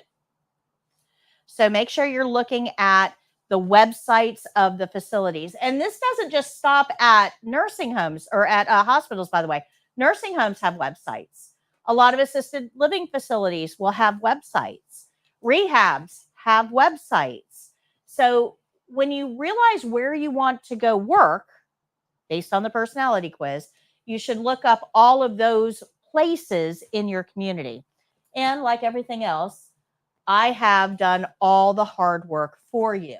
S1: So make sure you're looking at the websites of the facilities. And this doesn't just stop at nursing homes or at hospitals, by the way. Nursing homes have websites. A lot of assisted living facilities will have websites. Rehabs have websites. So when you realize where you want to go work, based on the personality quiz, you should look up all of those places in your community. And like everything else, I have done all the hard work for you.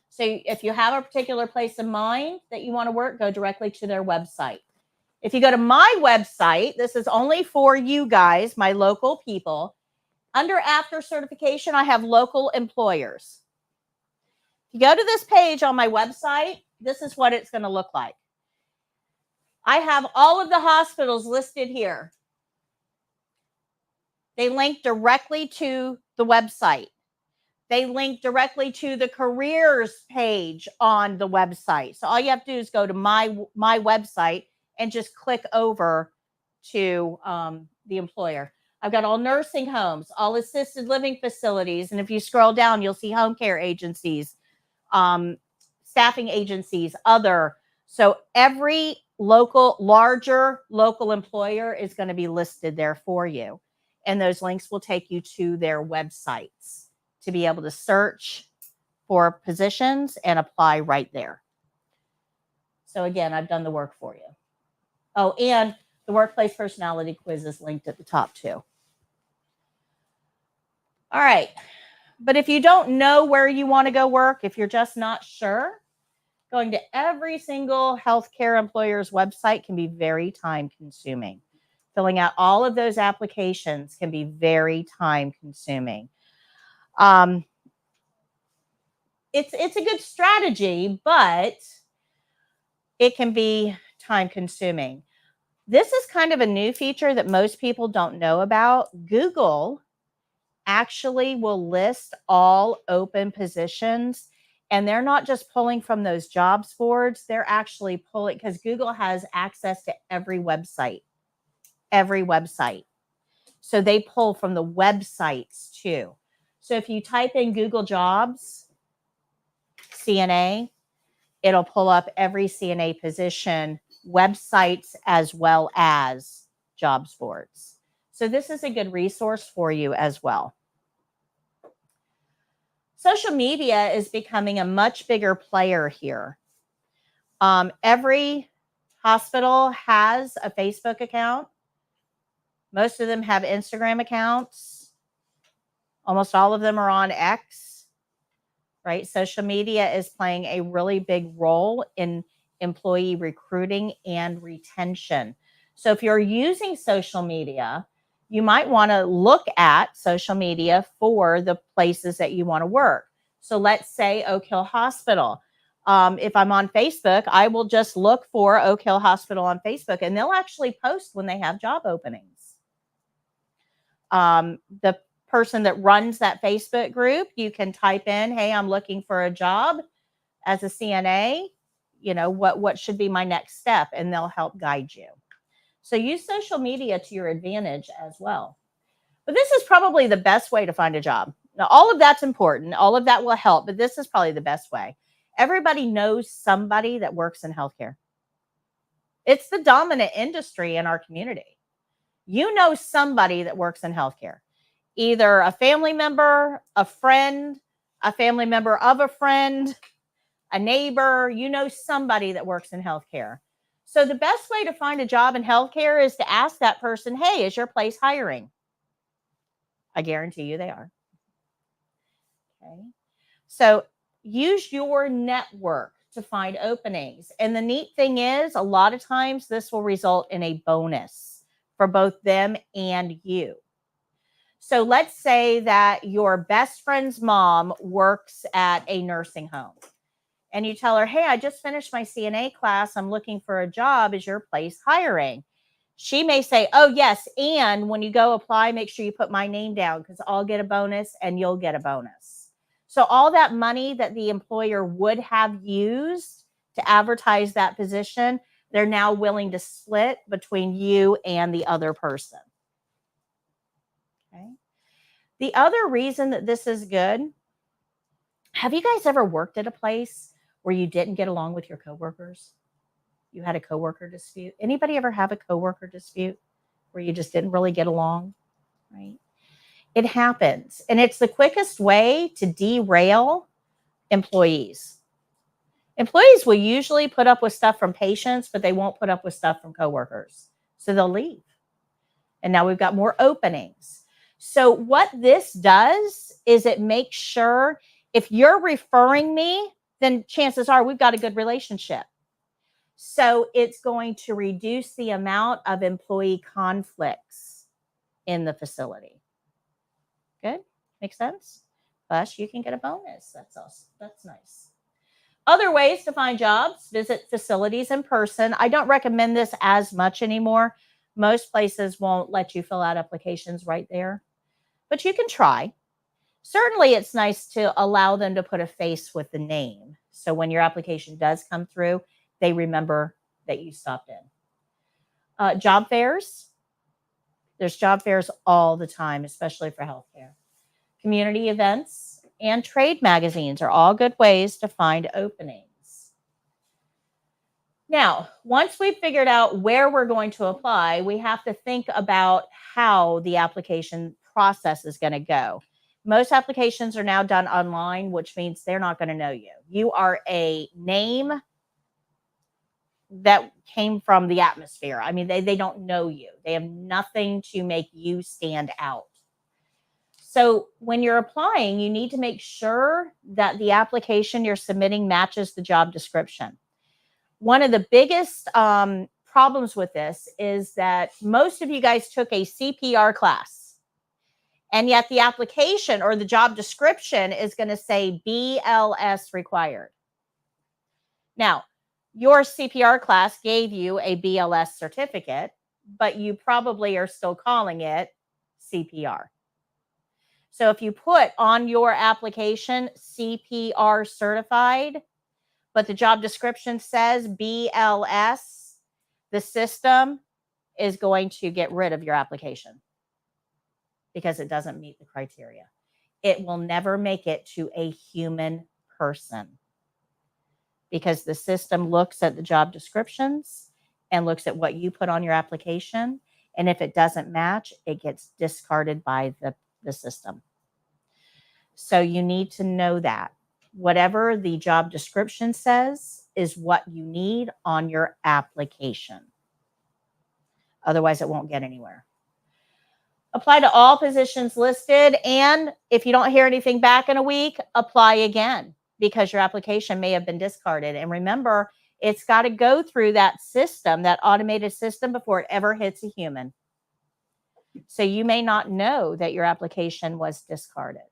S1: So if you have a particular place in mind that you want to work, go directly to their website. If you go to my website, this is only for you guys, my local people. Under after certification, I have local employers. If you go to this page on my website, this is what it's going to look like. I have all of the hospitals listed here. They link directly to the website. They link directly to the careers page on the website. So all you have to do is go to my website and just click over to the employer. I've got all nursing homes, all assisted living facilities. And if you scroll down, you'll see home care agencies, staffing agencies, other. So every larger local employer is going to be listed there for you. And those links will take you to their websites to be able to search for positions and apply right there. So again, I've done the work for you. Oh, and the workplace personality quiz is linked at the top too. All right. But if you don't know where you want to go work, if you're just not sure, going to every single healthcare employer's website can be very time consuming. Filling out all of those applications can be very time consuming. it's a good strategy, but it can be time consuming. This is kind of a new feature that most people don't know about. Google actually will list all open positions, and they're not just pulling from those jobs boards, they're actually pulling, because Google has access to every website. So they pull from the websites too. So if you type in Google Jobs, CNA, it'll pull up every CNA position, websites, as well as jobs boards. So this is a good resource for you as well. Social media is becoming a much bigger player here. Every hospital has a Facebook account. Most of them have Instagram accounts. Almost all of them are on X, right? Social media is playing a really big role in employee recruiting and retention. So if you're using social media, you might want to look at social media for the places that you want to work. So let's say Oak Hill Hospital. If I'm on Facebook, I will just look for Oak Hill Hospital on Facebook, and they'll actually post when they have job openings. The person that runs that Facebook group, you can type in, hey, I'm looking for a job as a CNA. You know, what should be my next step? And they'll help guide you. So use social media to your advantage as well. But this is probably the best way to find a job. Now, all of that's important. All of that will help, but this is probably the best way. Everybody knows somebody that works in healthcare. It's the dominant industry in our community. You know somebody that works in healthcare, either a family member, a friend, a family member of a friend, a neighbor. You know somebody that works in healthcare. So the best way to find a job in healthcare is to ask that person, hey, is your place hiring? I guarantee you they are. Okay. So use your network to find openings. And the neat thing is, a lot of times this will result in a bonus for both them and you. So let's say that your best friend's mom works at a nursing home, and you tell her, hey, I just finished my CNA class. I'm looking for a job. Is your place hiring? She may say, oh, yes. And when you go apply, make sure you put my name down, because I'll get a bonus and you'll get a bonus. So all that money that the employer would have used to advertise that position, they're now willing to split between you and the other person. Okay. The other reason that this is good, have you guys ever worked at a place where you didn't get along with your coworkers? You had a coworker dispute. Anybody ever have a coworker dispute where you just didn't really get along? Right? It happens. And it's the quickest way to derail employees. Employees will usually put up with stuff from patients, but they won't put up with stuff from coworkers. So they'll leave. And now we've got more openings. So what this does is it makes sure if you're referring me, then chances are we've got a good relationship. So it's going to reduce the amount of employee conflicts in the facility. Good? Makes sense? Plus, you can get a bonus. That's awesome. That's nice. Other ways to find jobs, visit facilities in person. I don't recommend this as much anymore. Most places won't let you fill out applications right there, but you can try. Certainly, it's nice to allow them to put a face with the name. So when your application does come through, they remember that you stopped in. Job fairs. There's job fairs all the time, especially for healthcare. Community events and trade magazines are all good ways to find openings. Now, once we've figured out where we're going to apply, we have to think about how the application process is going to go. Most applications are now done online, which means they're not going to know you. You are a name that came from the atmosphere. I mean, they don't know you. They have nothing to make you stand out. So when you're applying, you need to make sure that the application you're submitting matches the job description. One of the biggest problems with this is that most of you guys took a CPR class. And yet the application or the job description is going to say BLS required. Now, your CPR class gave you a BLS certificate, but you probably are still calling it CPR. So if you put on your application CPR certified, but the job description says BLS, the system is going to get rid of your application because it doesn't meet the criteria. It will never make it to a human person because the system looks at the job descriptions and looks at what you put on your application. And if it doesn't match, it gets discarded by the system. So you need to know that. Whatever the job description says is what you need on your application. Otherwise, it won't get anywhere. Apply to all positions listed. And if you don't hear anything back in a week, apply again because your application may have been discarded. And remember, it's got to go through that system, that automated system, before it ever hits a human. So you may not know that your application was discarded.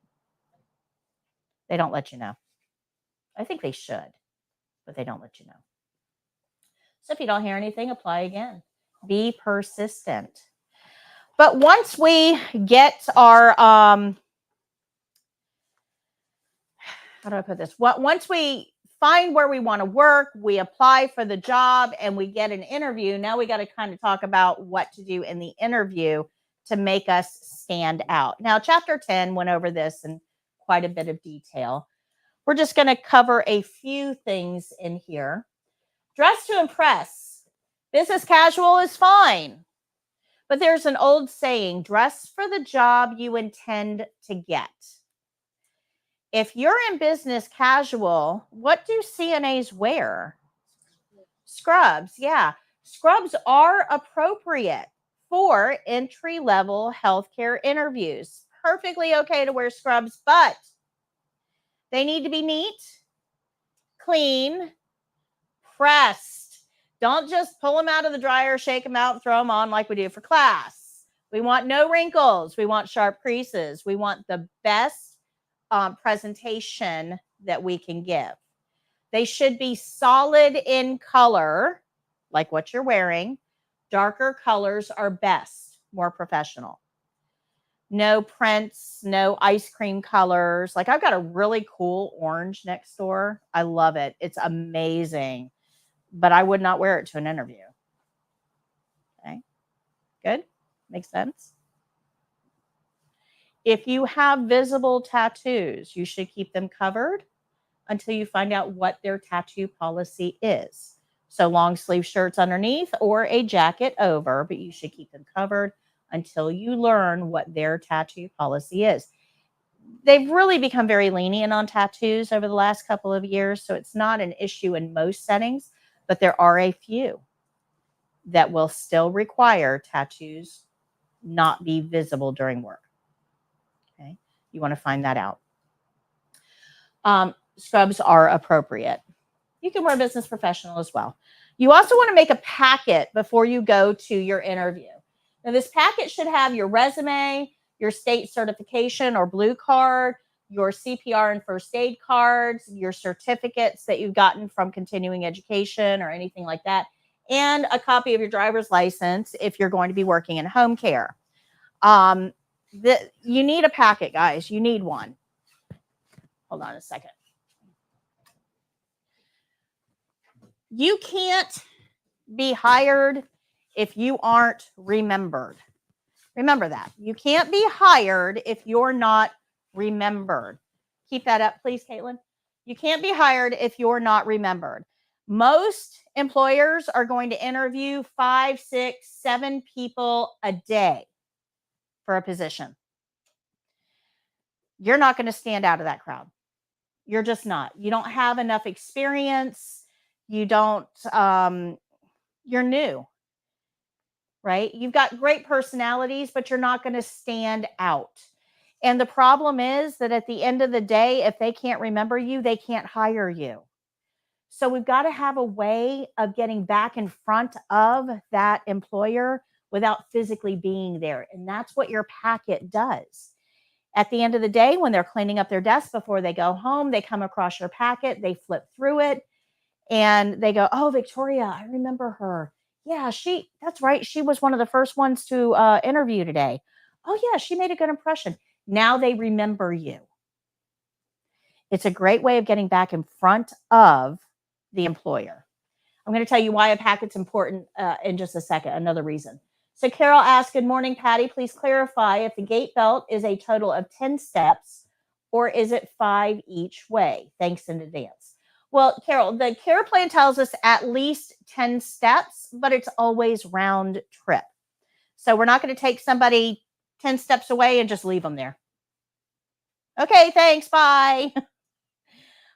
S1: They don't let you know. I think they should, but they don't let you know. So if you don't hear anything, apply again. Be persistent. But once we get our, how do I put this? Once we find where we want to work, we apply for the job, and we get an interview, now we got to kind of talk about what to do in the interview to make us stand out. Now, Chapter 10 went over this in quite a bit of detail. We're just going to cover a few things in here. Dress to impress. Business casual is fine. But there's an old saying, dress for the job you intend to get. If you're in business casual, what do CNAs wear? Scrubs, yeah. Scrubs are appropriate for entry-level healthcare interviews. Perfectly okay to wear scrubs, but they need to be neat, clean, pressed. Don't just pull them out of the dryer, shake them out, and throw them on like we do for class. We want no wrinkles. We want sharp creases. We want the best presentation that we can give. They should be solid in color, like what you're wearing. Darker colors are best, more professional. No prints, no ice cream colors. Like I've got a really cool orange next door. I love it. It's amazing. But I would not wear it to an interview. Okay. Good. Makes sense. If you have visible tattoos, you should keep them covered until you find out what their tattoo policy is. So long sleeve shirts underneath or a jacket over, but you should keep them covered until you learn what their tattoo policy is. They've really become very lenient on tattoos over the last couple of years, so it's not an issue in most settings, but there are a few that will still require tattoos not be visible during work. Okay, you want to find that out. Scrubs are appropriate. You can wear business professional as well. You also want to make a packet before you go to your interview. Now, this packet should have your resume, your state certification or blue card, your CPR and first aid cards, your certificates that you've gotten from continuing education or anything like that, and a copy of your driver's license if you're going to be working in home care. You need a packet, guys. You need one. Hold on a second. You can't be hired if you aren't remembered. Remember that. You can't be hired if you're not remembered. Keep that up, please, Caitlin. You can't be hired if you're not remembered. Most employers are going to interview 5, 6, 7 people a day for a position. You're not going to stand out of that crowd. You're just not. You don't have enough experience. You don't, you're new, right? You've got great personalities, but you're not going to stand out. And the problem is that at the end of the day, if they can't remember you, they can't hire you. So we've got to have a way of getting back in front of that employer without physically being there. And that's what your packet does. At the end of the day, when they're cleaning up their desk before they go home, they come across your packet, they flip through it, and they go, oh, Victoria, I remember her. Yeah, that's right. She was one of the first ones to interview today. Oh, yeah, she made a good impression. Now they remember you. It's a great way of getting back in front of the employer. I'm going to tell you why a packet's important in just a second, another reason. So Carol asked, good morning, Patty. Please clarify if the gait belt is a total of 10 steps or is it 5 each way? Thanks in advance. Well, Carol, the care plan tells us at least 10 steps, but it's always round trip. So we're not going to take somebody 10 steps away and just leave them there. Okay, thanks, bye.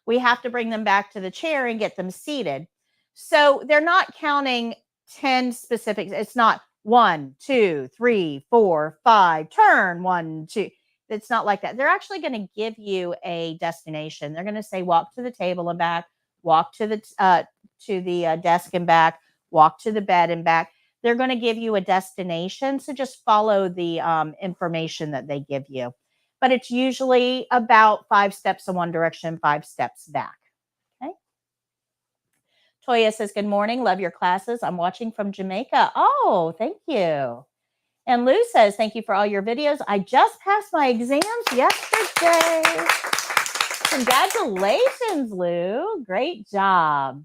S1: We have to bring them back to the chair and get them seated. So they're not counting 10 specifics. It's not 1, 2, 3, 4, 5, turn 1, 2. It's not like that. They're actually going to give you a destination. They're going to say, walk to the table and back, walk to the desk and back, walk to the bed and back. They're going to give you a destination. So just follow the information that they give you. But it's usually about 5 steps in one direction, 5 steps back. Okay. Toya says, good morning. Love your classes. I'm watching from Jamaica. Oh, thank you. And Lou says, thank you for all your videos. I just passed my exams yesterday. Congratulations, Lou. Great job.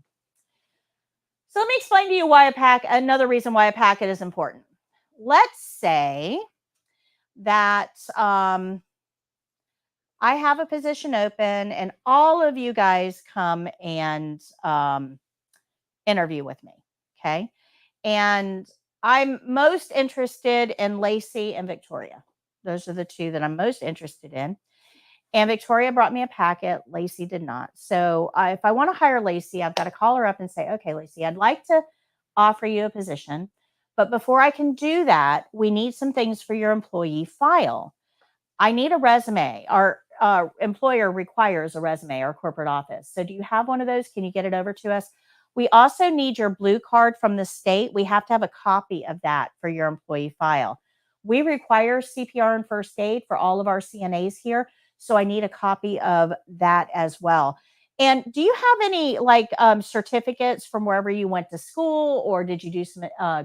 S1: So let me explain to you why another reason why a packet is important. Let's say that I have a position open and all of you guys come and interview with me, okay? And I'm most interested in Lacey and Victoria. Those are the two that I'm most interested in. And Victoria brought me a packet. Lacey did not. So if I want to hire Lacey, I've got to call her up and say, okay, Lacey, I'd like to offer you a position. But before I can do that, we need some things for your employee file. I need a resume. Our employer requires a resume, our corporate office. So do you have one of those? Can you get it over to us? We also need your blue card from the state. We have to have a copy of that for your employee file. We require CPR and first aid for all of our CNAs here. So I need a copy of that as well. And do you have any certificates from wherever you went to school, or did you do some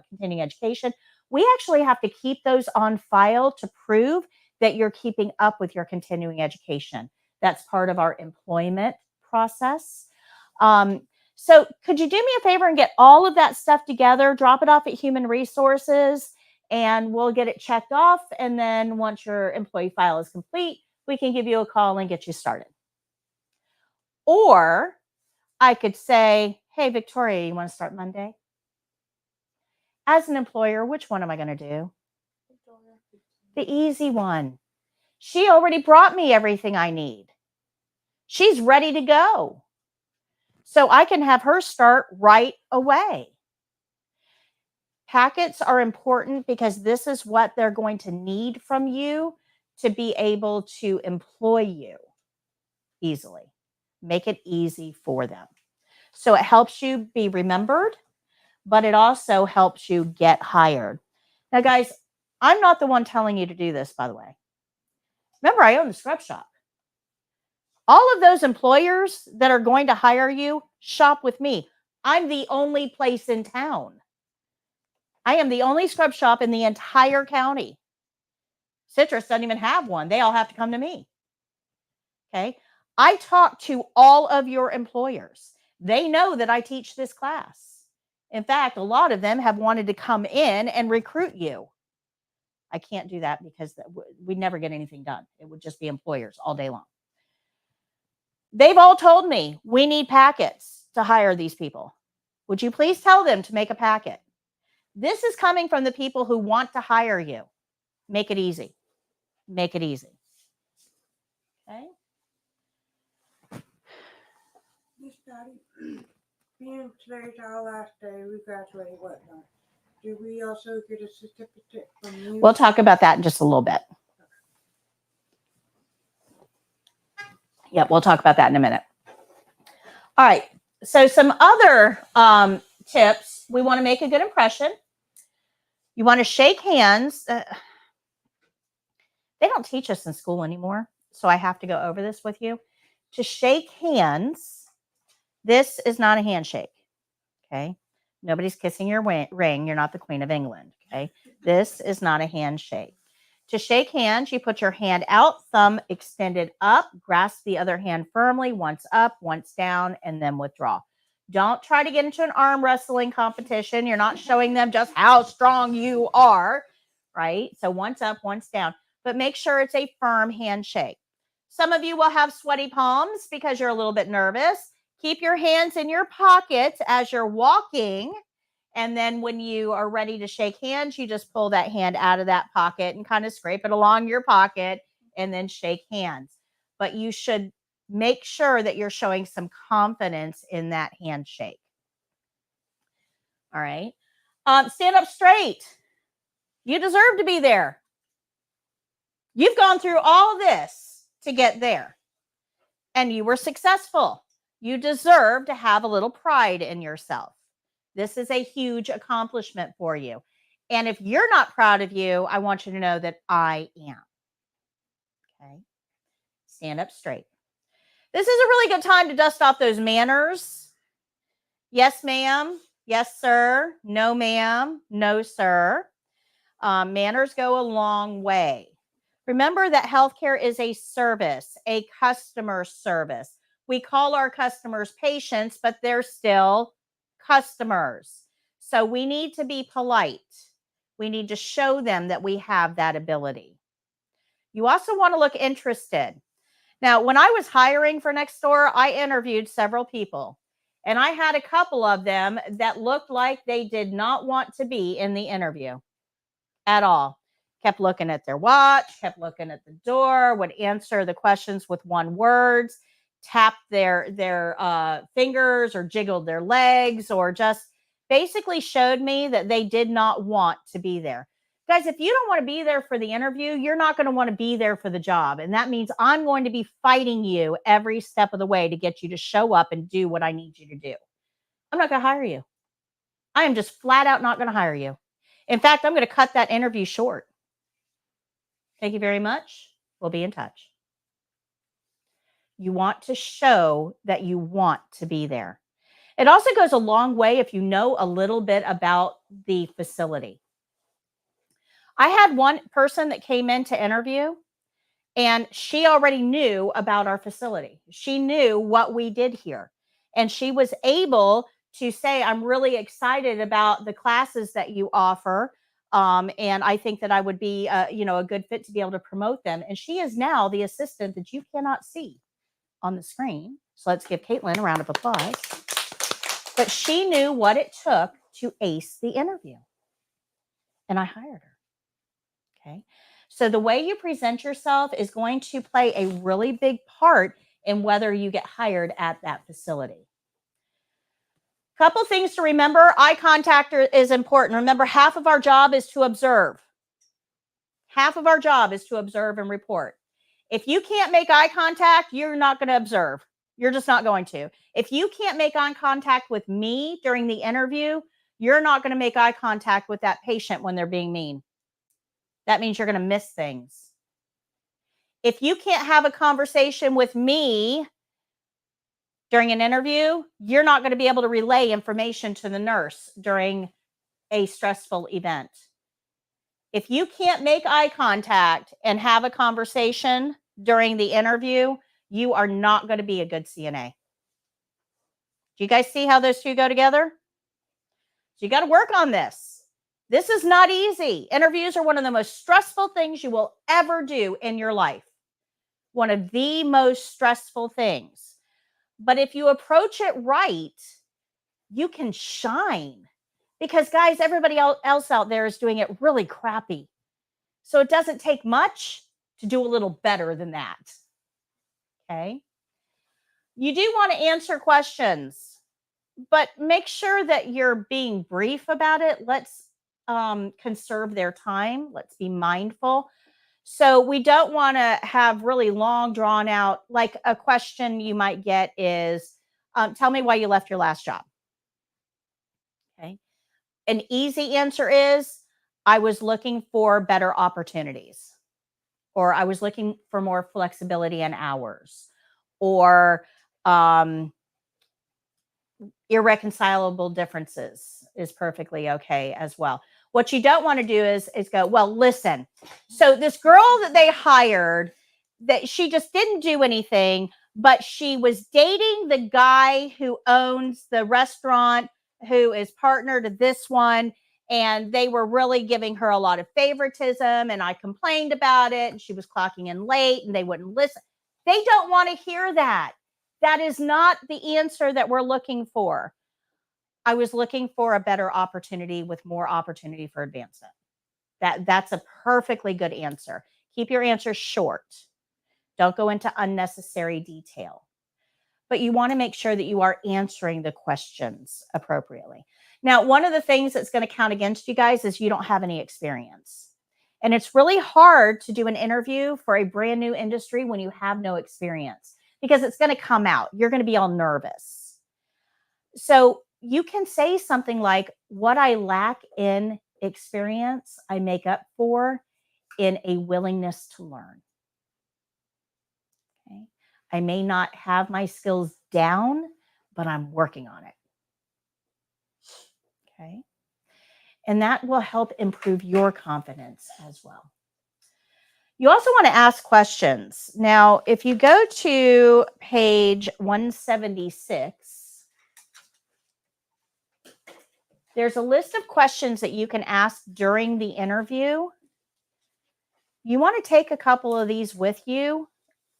S1: continuing education? We actually have to keep those on file to prove that you're keeping up with your continuing education. That's part of our employment process. So could you do me a favor and get all of that stuff together, drop it off at Human Resources, and we'll get it checked off. And then once your employee file is complete, we can give you a call and get you started. Or I could say, hey, Victoria, you want to start Monday? As an employer, which one am I going to do? The easy one. She already brought me everything I need. She's ready to go. So I can have her start right away. Packets are important because this is what they're going to need from you to be able to employ you easily. Make it easy for them. So it helps you be remembered, but it also helps you get hired. Now, guys, I'm not the one telling you to do this, by the way. Remember, I own the scrub shop. All of those employers that are going to hire you shop with me. I'm the only place in town. I am the only scrub shop in the entire county. Citrus doesn't even have one. They all have to come to me. Okay. I talk to all of your employers. They know that I teach this class. In fact, a lot of them have wanted to come in and recruit you. I can't do that because we'd never get anything done. It would just be employers all day long. They've all told me we need packets to hire these people. Would you please tell them to make a packet? This is coming from the people who want to hire you. Make it easy. Make it easy. Okay.
S7: Miss Patty, being today's our last day, we graduate whatnot. Do we also get a certificate from you?
S1: We'll talk about that in just a little bit. Yep, we'll talk about that in a minute. All right. So some other tips. We want to make a good impression. You want to shake hands. They don't teach us in school anymore, so I have to go over this with you. To shake hands, this is not a handshake, okay? Nobody's kissing your ring. You're not the Queen of England, okay? This is not a handshake. To shake hands, you put your hand out, thumb extended up, grasp the other hand firmly, once up, once down, and then withdraw. Don't try to get into an arm wrestling competition. You're not showing them just how strong you are, right? So once up, once down, but make sure it's a firm handshake. Some of you will have sweaty palms because you're a little bit nervous. Keep your hands in your pockets as you're walking. And then when you are ready to shake hands, you just pull that hand out of that pocket and kind of scrape it along your pocket and then shake hands. But you should make sure that you're showing some confidence in that handshake. All right. Stand up straight. You deserve to be there. You've gone through all this to get there, and you were successful. You deserve to have a little pride in yourself. This is a huge accomplishment for you. And if you're not proud of you, I want you to know that I am. Okay. Stand up straight. This is a really good time to dust off those manners. Yes, ma'am. Yes, sir. No, ma'am. No, sir. Manners go a long way. Remember that healthcare is a service, a customer service. We call our customers patients, but they're still customers. So we need to be polite. We need to show them that we have that ability. You also want to look interested. Now, when I was hiring for Nextdoor, I interviewed several people, and I had a couple of them that looked like they did not want to be in the interview at all. Kept looking at their watch, kept looking at the door, would answer the questions with one words, tapped their fingers or jiggled their legs, or just basically showed me that they did not want to be there. Guys, if you don't want to be there for the interview, you're not going to want to be there for the job. And that means I'm going to be fighting you every step of the way to get you to show up and do what I need you to do. I'm not going to hire you. I am just flat out not going to hire you. In fact, I'm going to cut that interview short. Thank you very much. We'll be in touch. You want to show that you want to be there. It also goes a long way if you know a little bit about the facility. I had one person that came in to interview, and she already knew about our facility. She knew what we did here, and she was able to say, I'm really excited about the classes that you offer. And I think that I would be, a good fit to be able to promote them. And she is now the assistant that you cannot see on the screen. So let's give Caitlin a round of applause. But she knew what it took to ace the interview, and I hired her. Okay. So the way you present yourself is going to play a really big part in whether you get hired at that facility. Couple things to remember. Eye contact is important. Remember, half of our job is to observe. Half of our job is to observe and report. If you can't make eye contact, you're not going to observe. You're just not going to. If you can't make eye contact with me during the interview, you're not going to make eye contact with that patient when they're being mean. That means you're going to miss things. If you can't have a conversation with me during an interview, you're not going to be able to relay information to the nurse during a stressful event. If you can't make eye contact and have a conversation during the interview, you are not going to be a good CNA. Do you guys see how those two go together? So you got to work on this. This is not easy. Interviews are one of the most stressful things you will ever do in your life. One of the most stressful things. But if you approach it right, you can shine. Because, guys, everybody else out there is doing it really crappy. So it doesn't take much to do a little better than that. Okay? You do want to answer questions, but make sure that you're being brief about it. Let's conserve their time. Let's be mindful. So we don't want to have really long, drawn out, like a question you might get is, tell me why you left your last job. Okay. An easy answer is, I was looking for better opportunities. or I was looking for more flexibility in hours, or irreconcilable differences is perfectly okay as well. What you don't want to do is go, well, listen, so this girl that they hired, that she just didn't do anything, but she was dating the guy who owns the restaurant, who is partner to this one, and they were really giving her a lot of favoritism, and I complained about it, and she was clocking in late, and they wouldn't listen. They don't want to hear that. That is not the answer that we're looking for. I was looking for a better opportunity with more opportunity for advancement. That's a perfectly good answer. Keep your answers short. Don't go into unnecessary detail. But you want to make sure that you are answering the questions appropriately. Now, one of the things that's going to count against you guys is you don't have any experience. And it's really hard to do an interview for a brand new industry when you have no experience, because it's going to come out. You're going to be all nervous. So you can say something like, what I lack in experience, I make up for in a willingness to learn. Okay. I may not have my skills down, but I'm working on it. Okay. And that will help improve your confidence as well. You also want to ask questions. Now, if you go to page 176, there's a list of questions that you can ask during the interview. You want to take a couple of these with you.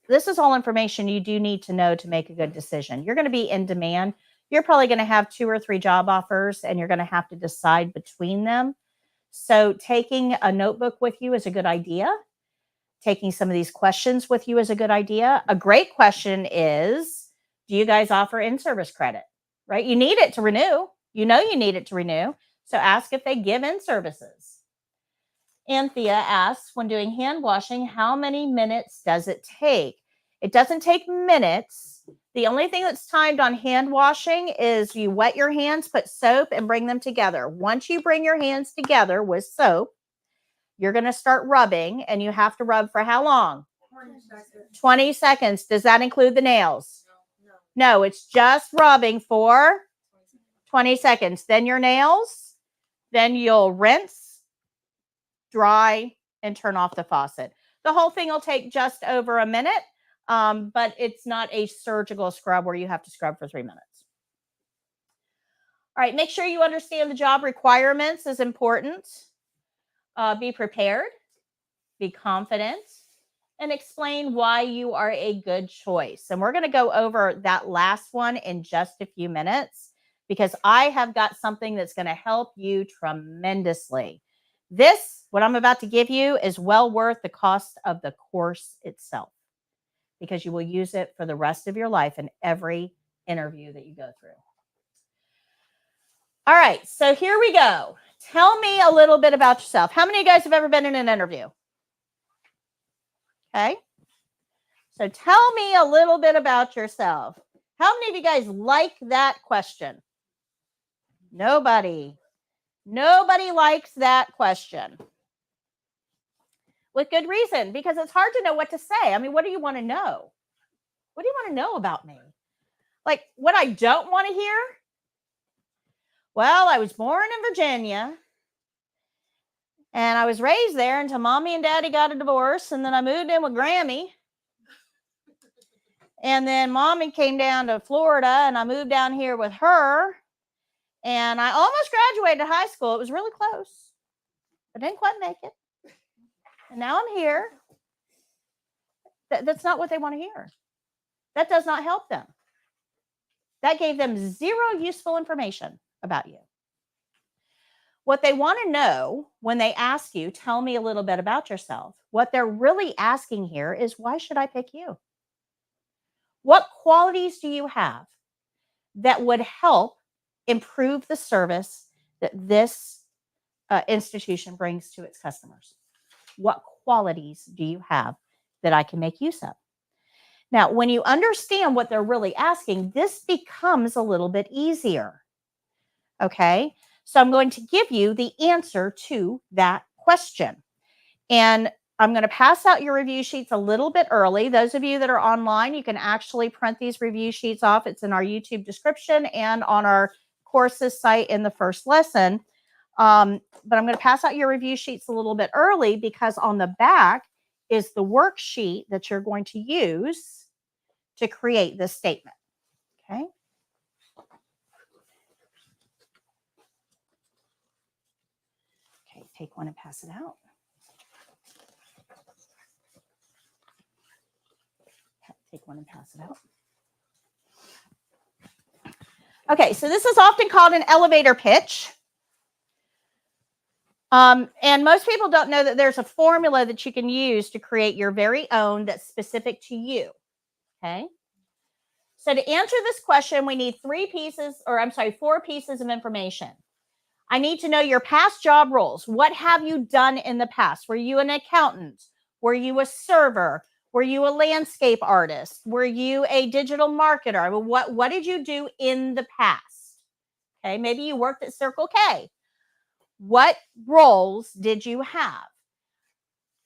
S1: This is all information you do need to know to make a good decision. You're going to be in demand. You're probably going to have 2 or 3 job offers, and you're going to have to decide between them. So taking a notebook with you is a good idea. Taking some of these questions with you is a good idea. A great question is, do you guys offer in-service credit? Right? You need it to renew. You know you need it to renew. So ask if they give in-services. Anthea asks, when doing hand washing, how many minutes does it take? It doesn't take minutes. The only thing that's timed on hand washing is you wet your hands, put soap, and bring them together. Once you bring your hands together with soap, you're going to start rubbing, and you have to rub for how long?
S7: 20 seconds.
S1: 20 seconds. Does that include the nails?
S7: No.
S1: No, it's just rubbing for 20 seconds. Then your nails, then you'll rinse, dry, and turn off the faucet. The whole thing will take just over a minute, but it's not a surgical scrub where you have to scrub for 3 minutes. All right, make sure you understand the job requirements is important. Be prepared, be confident, and explain why you are a good choice. And we're going to go over that last one in just a few minutes, because I have got something that's going to help you tremendously. This, what I'm about to give you, is well worth the cost of the course itself, because you will use it for the rest of your life in every interview that you go through. All right, so here we go. Tell me a little bit about yourself. How many of you guys have ever been in an interview? Okay. So tell me a little bit about yourself. How many of you guys like that question? Nobody. Nobody likes that question. With good reason, because it's hard to know what to say. I mean, what do you want to know? What do you want to know about me? Like, what I don't want to hear? Well, I was born in Virginia, and I was raised there until mommy and daddy got a divorce, and then I moved in with Grammy. And then mommy came down to Florida, and I moved down here with her. And I almost graduated high school. It was really close. I didn't quite make it. And now I'm here. That's not what they want to hear. That does not help them. That gave them zero useful information about you. What they want to know when they ask you, tell me a little bit about yourself, what they're really asking here is, why should I pick you? What qualities do you have that would help improve the service that this institution brings to its customers? What qualities do you have that I can make use of? Now, when you understand what they're really asking, this becomes a little bit easier. Okay, so I'm going to give you the answer to that question. And I'm going to pass out your review sheets a little bit early. Those of you that are online, you can actually print these review sheets off. It's in our YouTube description and on our courses site in the first lesson. But I'm going to pass out your review sheets a little bit early because on the back is the worksheet that you're going to use to create this statement. Okay. Okay, take one and pass it out. Take one and pass it out. Okay, so this is often called an elevator pitch. And most people don't know that there's a formula that you can use to create your very own that's specific to you. Okay. So to answer this question, we need 4 pieces of information. I need to know your past job roles. What have you done in the past? Were you an accountant? Were you a server? Were you a landscape artist? Were you a digital marketer? What did you do in the past? Okay, maybe you worked at Circle K. What roles did you have?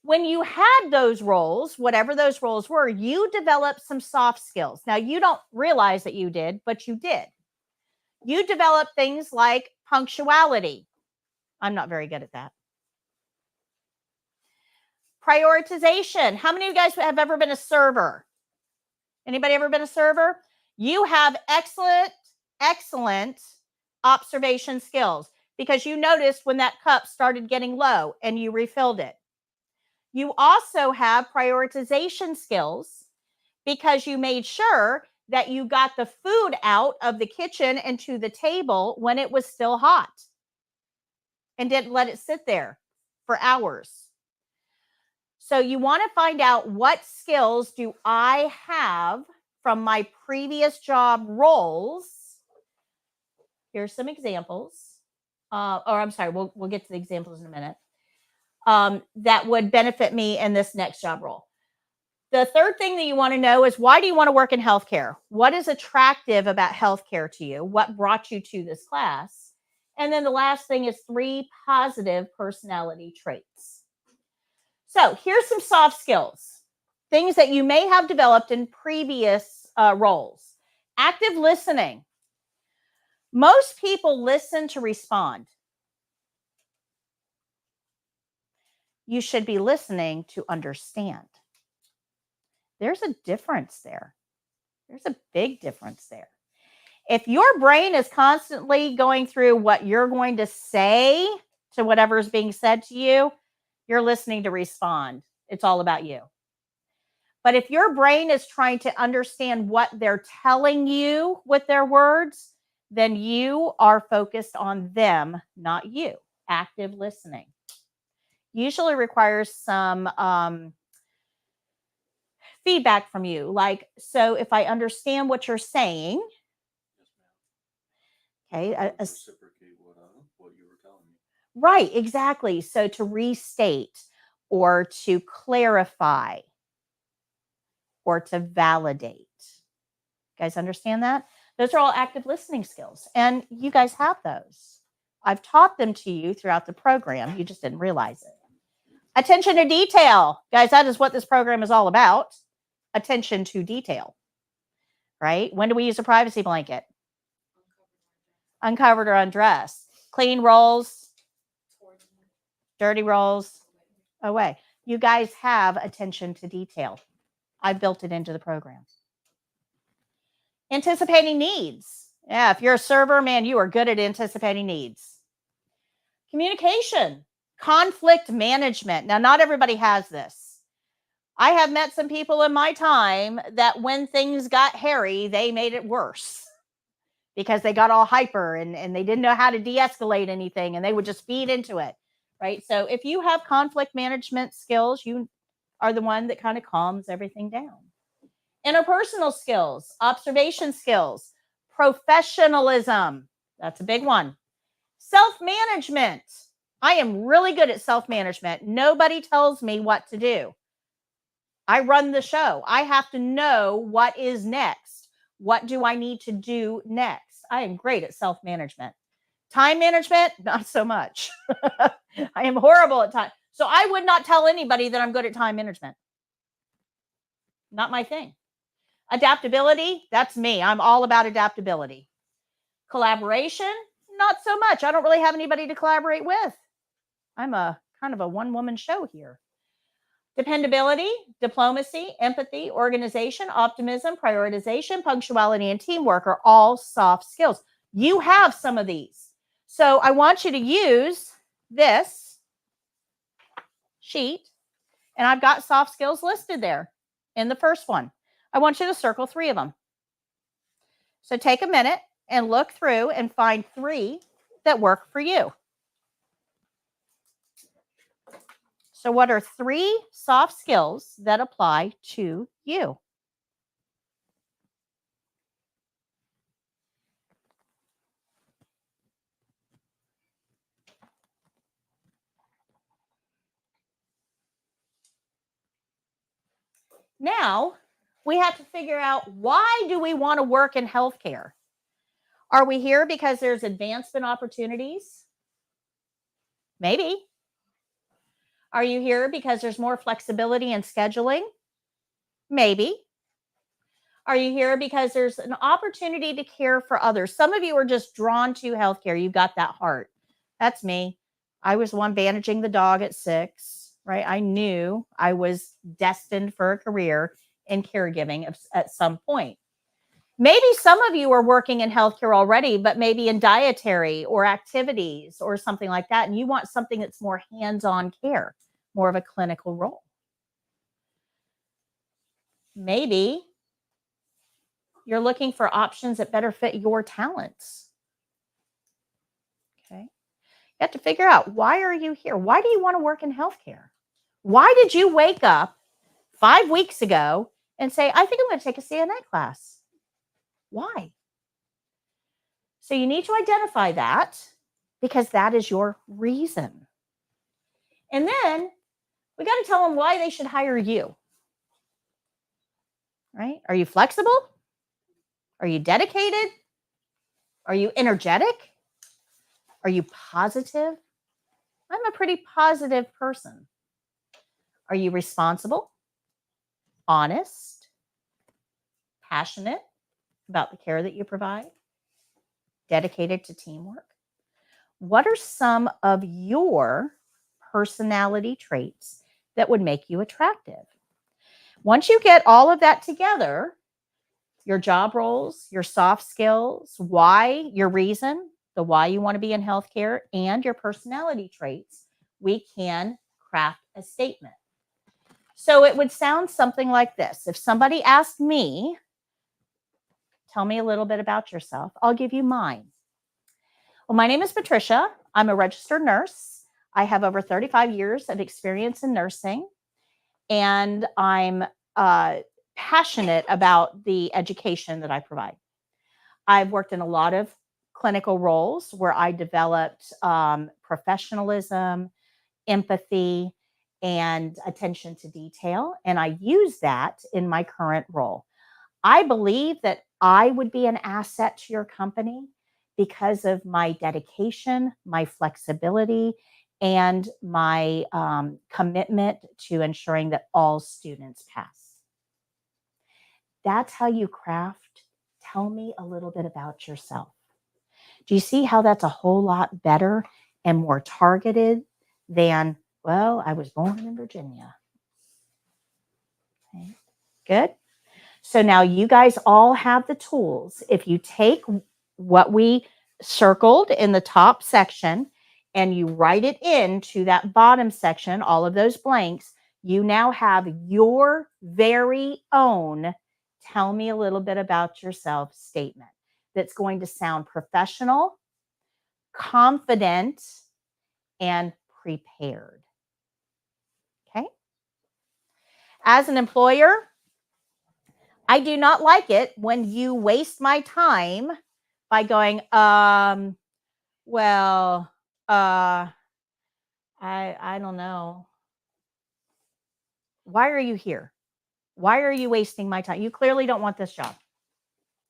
S1: When you had those roles, whatever those roles were, you developed some soft skills. Now, you don't realize that you did, but you did. You developed things like punctuality. I'm not very good at that. Prioritization. How many of you guys have ever been a server? Anybody ever been a server? You have excellent observation skills because you noticed when that cup started getting low and you refilled it. You also have prioritization skills because you made sure that you got the food out of the kitchen and to the table when it was still hot and didn't let it sit there for hours. So you want to find out what skills do I have from my previous job roles. Here's some examples. We'll get to the examples in a minute. That would benefit me in this next job role. The third thing that you want to know is why do you want to work in healthcare? What is attractive about healthcare to you? What brought you to this class? And then the last thing is 3 positive personality traits. So here's some soft skills, things that you may have developed in previous roles. Active listening. Most people listen to respond. You should be listening to understand. There's a difference there. There's a big difference there. If your brain is constantly going through what you're going to say to whatever is being said to you, you're listening to respond. It's all about you. But if your brain is trying to understand what they're telling you with their words, then you are focused on them, not you. Active listening usually requires some feedback from you. Like, so if I understand what you're saying, okay,
S4: Reciprocate what you were telling me.
S1: Right, exactly. So to restate or to clarify or to validate. You guys understand that? Those are all active listening skills. And you guys have those. I've taught them to you throughout the program. You just didn't realize it. Attention to detail. Guys, that is what this program is all about. Attention to detail. Right? When do we use a privacy blanket? Uncovered or undressed. Clean rolls. Dirty rolls. Away. You guys have attention to detail. I built it into the program. Anticipating needs. Yeah, if you're a server, man, you are good at anticipating needs. Communication. Conflict management. Now, not everybody has this. I have met some people in my time that when things got hairy, they made it worse because they got all hyper and they didn't know how to de-escalate anything and they would just feed into it, right? So if you have conflict management skills, you are the one that kind of calms everything down. Interpersonal skills, observation skills, professionalism. That's a big one. Self-management. I am really good at self-management. Nobody tells me what to do. I run the show. I have to know what is next. What do I need to do next? I am great at self-management. Time management, not so much. I am horrible at time. So I would not tell anybody that I'm good at time management. Not my thing. Adaptability, that's me. I'm all about adaptability. Collaboration, not so much. I don't really have anybody to collaborate with. I'm a kind of a one-woman show here. Dependability, diplomacy, empathy, organization, optimism, prioritization, punctuality, and teamwork are all soft skills. You have some of these. So I want you to use this sheet, and I've got soft skills listed there in the first one. I want you to circle 3 of them. So take a minute and look through and find 3 that work for you. So what are 3 soft skills that apply to you? Now, we have to figure out, why do we want to work in healthcare? Are we here because there's advancement opportunities? Maybe. Are you here because there's more flexibility in scheduling? Maybe. Are you here because there's an opportunity to care for others? Some of you are just drawn to healthcare. You've got that heart. That's me. I was the one bandaging the dog at 6, right? I knew I was destined for a career in caregiving at some point. Maybe some of you are working in healthcare already, but maybe in dietary or activities or something like that, and you want something that's more hands-on care, more of a clinical role. Maybe you're looking for options that better fit your talents. Okay. You have to figure out, why are you here? Why do you want to work in healthcare? Why did you wake up 5 weeks ago and say, I think I'm going to take a CNA class? Why? So you need to identify that, because that is your reason. And then we got to tell them why they should hire you. Right? Are you flexible? Are you dedicated? Are you energetic? Are you positive? I'm a pretty positive person. Are you responsible, honest, passionate about the care that you provide, dedicated to teamwork? What are some of your personality traits that would make you attractive? Once you get all of that together, your job roles, your soft skills, why, your reason, the why you want to be in healthcare, and your personality traits, we can craft a statement. So it would sound something like this. If somebody asked me, tell me a little bit about yourself, I'll give you mine. Well, my name is Patricia. I'm a registered nurse. I have over 35 years of experience in nursing, and I'm passionate about the education that I provide. I've worked in a lot of clinical roles where I developed professionalism, empathy, and attention to detail, and I use that in my current role. I believe that I would be an asset to your company because of my dedication, my flexibility, and my commitment to ensuring that all students pass. That's how you craft. Tell me a little bit about yourself. Do you see how that's a whole lot better and more targeted than, well, I was born in Virginia? Okay. Good. So now you guys all have the tools. If you take what we circled in the top section and you write it into that bottom section, all of those blanks, you now have your very own tell me a little bit about yourself statement that's going to sound professional, confident, and prepared. Okay? As an employer, I do not like it when you waste my time by going, well, I don't know. Why are you here? Why are you wasting my time? You clearly don't want this job.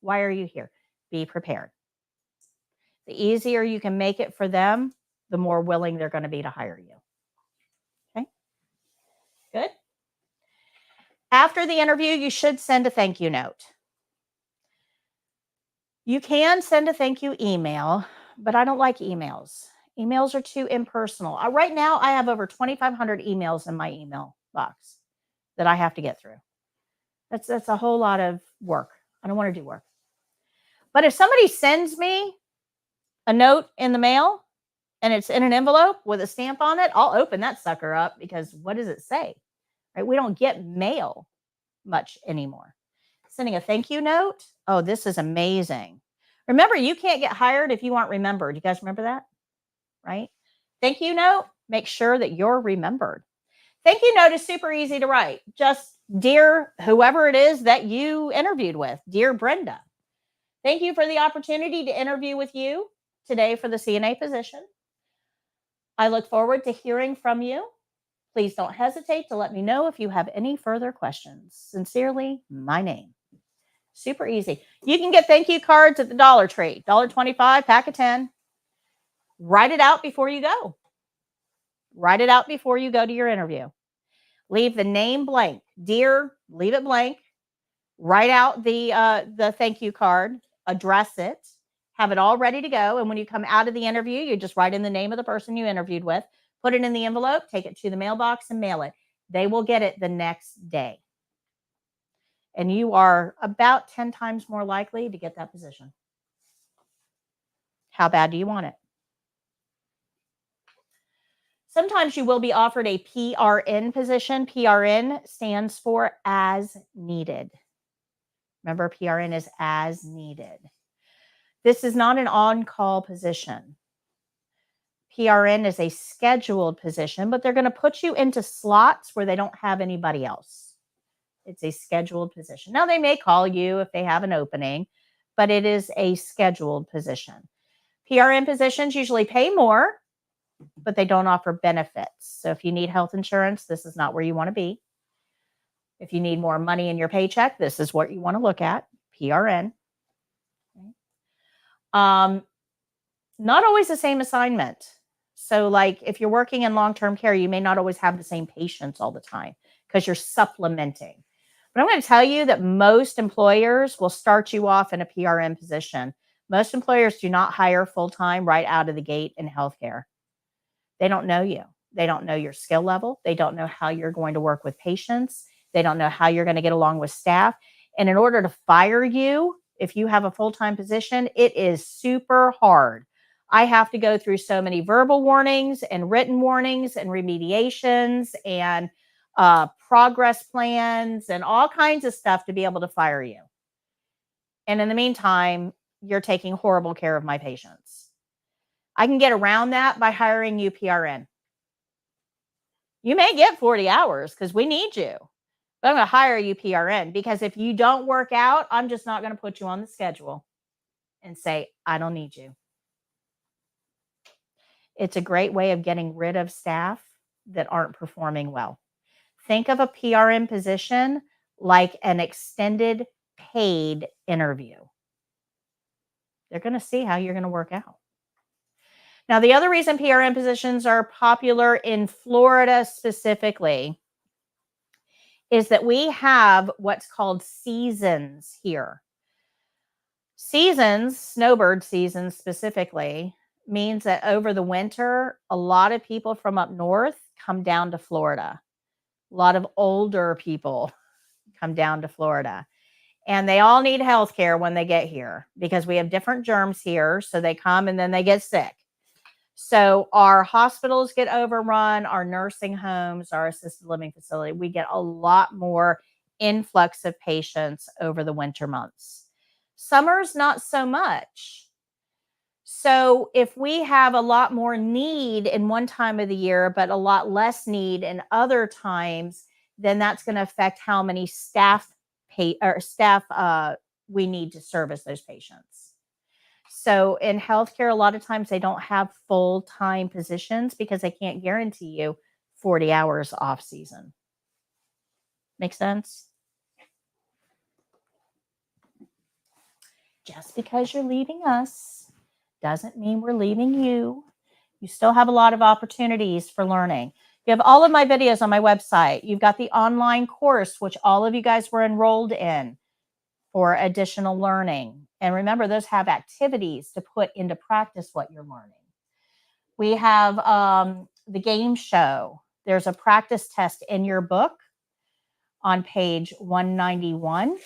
S1: Why are you here? Be prepared. The easier you can make it for them, the more willing they're going to be to hire you. Okay? Good. After the interview, you should send a thank you note. You can send a thank you email, but I don't like emails. Emails are too impersonal. Right now, I have over 2,500 emails in my email box that I have to get through. That's a whole lot of work. I don't want to do work. But if somebody sends me a note in the mail and it's in an envelope with a stamp on it, I'll open that sucker up because what does it say? Right? We don't get mail much anymore. Sending a thank you note. Oh, this is amazing. Remember, you can't get hired if you aren't remembered. You guys remember that? Right? Thank you note. Make sure that you're remembered. Thank you note is super easy to write. Just dear whoever it is that you interviewed with, dear Brenda. Thank you for the opportunity to interview with you today for the CNA position. I look forward to hearing from you. Please don't hesitate to let me know if you have any further questions. Sincerely, my name. Super easy. You can get thank you cards at the Dollar Tree. $1.25, pack of 10. Write it out before you go. Write it out before you go to your interview. Leave the name blank. Dear, leave it blank. Write out the thank you card. Address it. Have it all ready to go. And when you come out of the interview, you just write in the name of the person you interviewed with. Put it in the envelope. Take it to the mailbox and mail it. They will get it the next day. And you are about 10 times more likely to get that position. How bad do you want it? Sometimes you will be offered a PRN position. PRN stands for as needed. Remember, PRN is as needed. This is not an on-call position. PRN is a scheduled position, but they're going to put you into slots where they don't have anybody else. It's a scheduled position. Now, they may call you if they have an opening, but it is a scheduled position. PRN positions usually pay more, but they don't offer benefits. So if you need health insurance, this is not where you want to be. If you need more money in your paycheck, this is what you want to look at, PRN. Not always the same assignment. So like if you're working in long-term care, you may not always have the same patients all the time because you're supplementing. But I'm going to tell you that most employers will start you off in a PRN position. Most employers do not hire full-time right out of the gate in healthcare. They don't know you. They don't know your skill level. They don't know how you're going to work with patients. They don't know how you're going to get along with staff. And in order to fire you, if you have a full-time position, it is super hard. I have to go through so many verbal warnings and written warnings and remediations and progress plans and all kinds of stuff to be able to fire you. And in the meantime, you're taking horrible care of my patients. I can get around that by hiring you PRN. You may get 40 hours because we need you. But I'm going to hire you PRN because if you don't work out, I'm just not going to put you on the schedule and say, I don't need you. It's a great way of getting rid of staff that aren't performing well. Think of a PRN position like an extended paid interview. They're going to see how you're going to work out. Now, the other reason PRN positions are popular in Florida specifically is that we have what's called seasons here. Seasons, snowbird seasons specifically, means that over the winter, a lot of people from up north come down to Florida. A lot of older people come down to Florida. And they all need health care when they get here because we have different germs here. So they come and then they get sick. So our hospitals get overrun, our nursing homes, our assisted living facility, we get a lot more influx of patients over the winter months. Summer's not so much. So if we have a lot more need in one time of the year, but a lot less need in other times, then that's going to affect how many staff we need to service those patients. So in healthcare, a lot of times they don't have full-time positions because they can't guarantee you 40 hours off season. Make sense? Just because you're leaving us doesn't mean we're leaving you. You still have a lot of opportunities for learning. You have all of my videos on my website. You've got the online course, which all of you guys were enrolled in for additional learning. And remember, those have activities to put into practice what you're learning. We have the game show. There's a practice test in your book on page 191.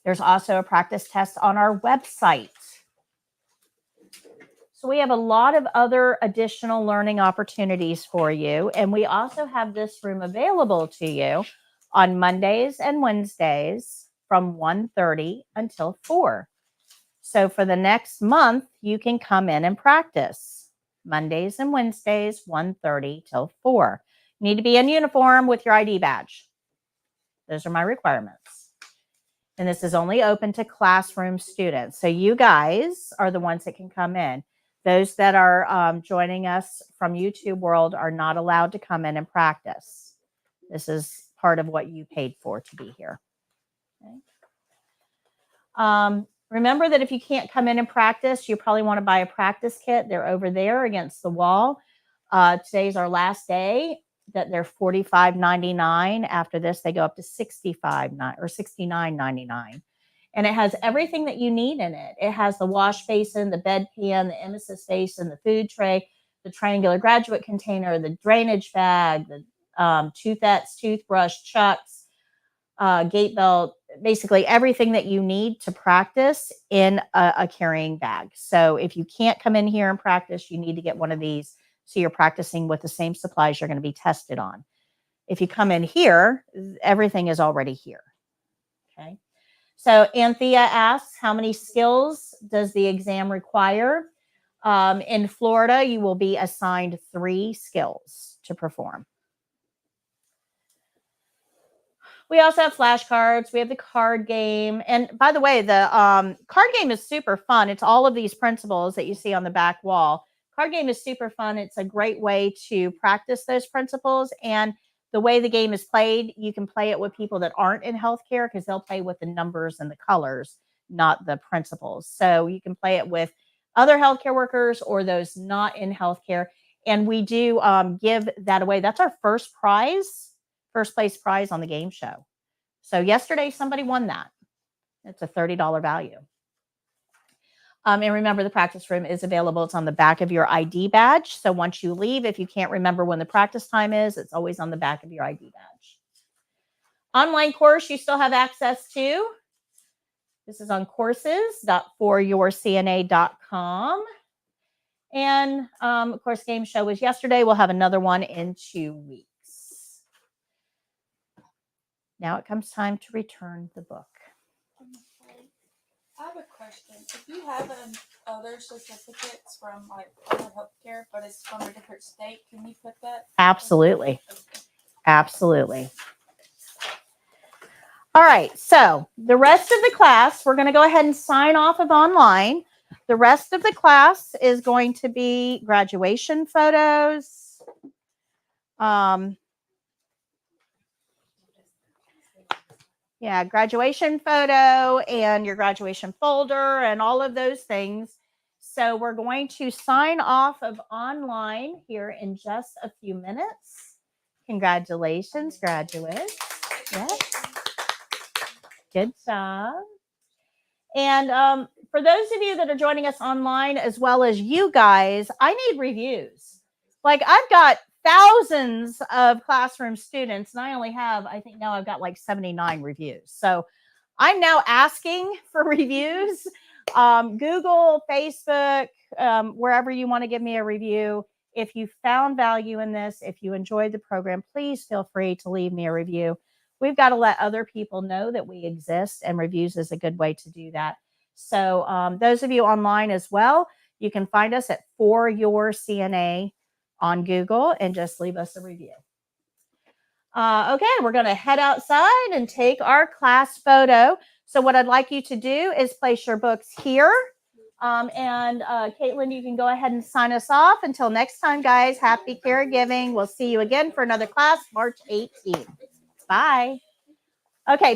S1: There's also a practice test on our website. So we have a lot of other additional learning opportunities for you. And we also have this room available to you on Mondays and Wednesdays from 1:30 until 4. So for the next month, you can come in and practice Mondays and Wednesdays, 1:30 till 4. You need to be in uniform with your ID badge. Those are my requirements. And this is only open to classroom students. So you guys are the ones that can come in. Those that are joining us from YouTube World are not allowed to come in and practice. This is part of what you paid for to be here. Okay. Remember that if you can't come in and practice, you probably want to buy a practice kit. They're over there against the wall. Today's our last day that they're $45.99. After this, they go up to $65 or $69.99. And it has everything that you need in it. It has the wash basin, the bedpan, the emesis basin, the food tray, the triangular graduate container, the drainage bag, the toothettes, toothbrush, chucks, gate belt, basically everything that you need to practice in a carrying bag. So if you can't come in here and practice, you need to get one of these so you're practicing with the same supplies you're going to be tested on. If you come in here, everything is already here. Okay. So Anthea asks, how many skills does the exam require? In Florida, you will be assigned 3 skills to perform. We also have flashcards. We have the card game. And by the way, the card game is super fun. It's all of these principles that you see on the back wall. Card game is super fun. It's a great way to practice those principles. And the way the game is played, you can play it with people that aren't in healthcare because they'll play with the numbers and the colors, not the principles. So you can play it with other healthcare workers or those not in healthcare. And we do give that away. That's our first prize. First place prize on the game show. So yesterday, somebody won that. It's a $30 value. And remember, the practice room is available. It's on the back of your ID badge. So once you leave, if you can't remember when the practice time is, it's always on the back of your ID badge. Online course, you still have access to. This is on courses.foryourcna.com. And of course, game show was yesterday. We'll have another one in 2 weeks. Now it comes time to return the book.
S3: I have a question. If you have other certificates from like other healthcare, but it's from a different state, can you put that?
S1: Absolutely. Absolutely. All right. So the rest of the class, we're going to go ahead and sign off of online. The rest of the class is going to be graduation photos. Graduation photo and your graduation folder and all of those things. So we're going to sign off of online here in just a few minutes. Congratulations, graduates. Yes. Good job. And for those of you that are joining us online, as well as you guys, I need reviews. Like I've got thousands of classroom students, and I only have, I think now I've got like 79 reviews. So I'm now asking for reviews. Google, Facebook, wherever you want to give me a review. If you found value in this, if you enjoyed the program, please feel free to leave me a review. We've got to let other people know that we exist, and reviews is a good way to do that. So those of you online as well, you can find us at For Your CNA on Google and just leave us a review. Okay, we're going to head outside and take our class photo. So what I'd like you to do is place your books here. And Caitlin, you can go ahead and sign us off. Until next time, guys, happy caregiving. We'll see you again for another class, March 18th. Bye. Okay.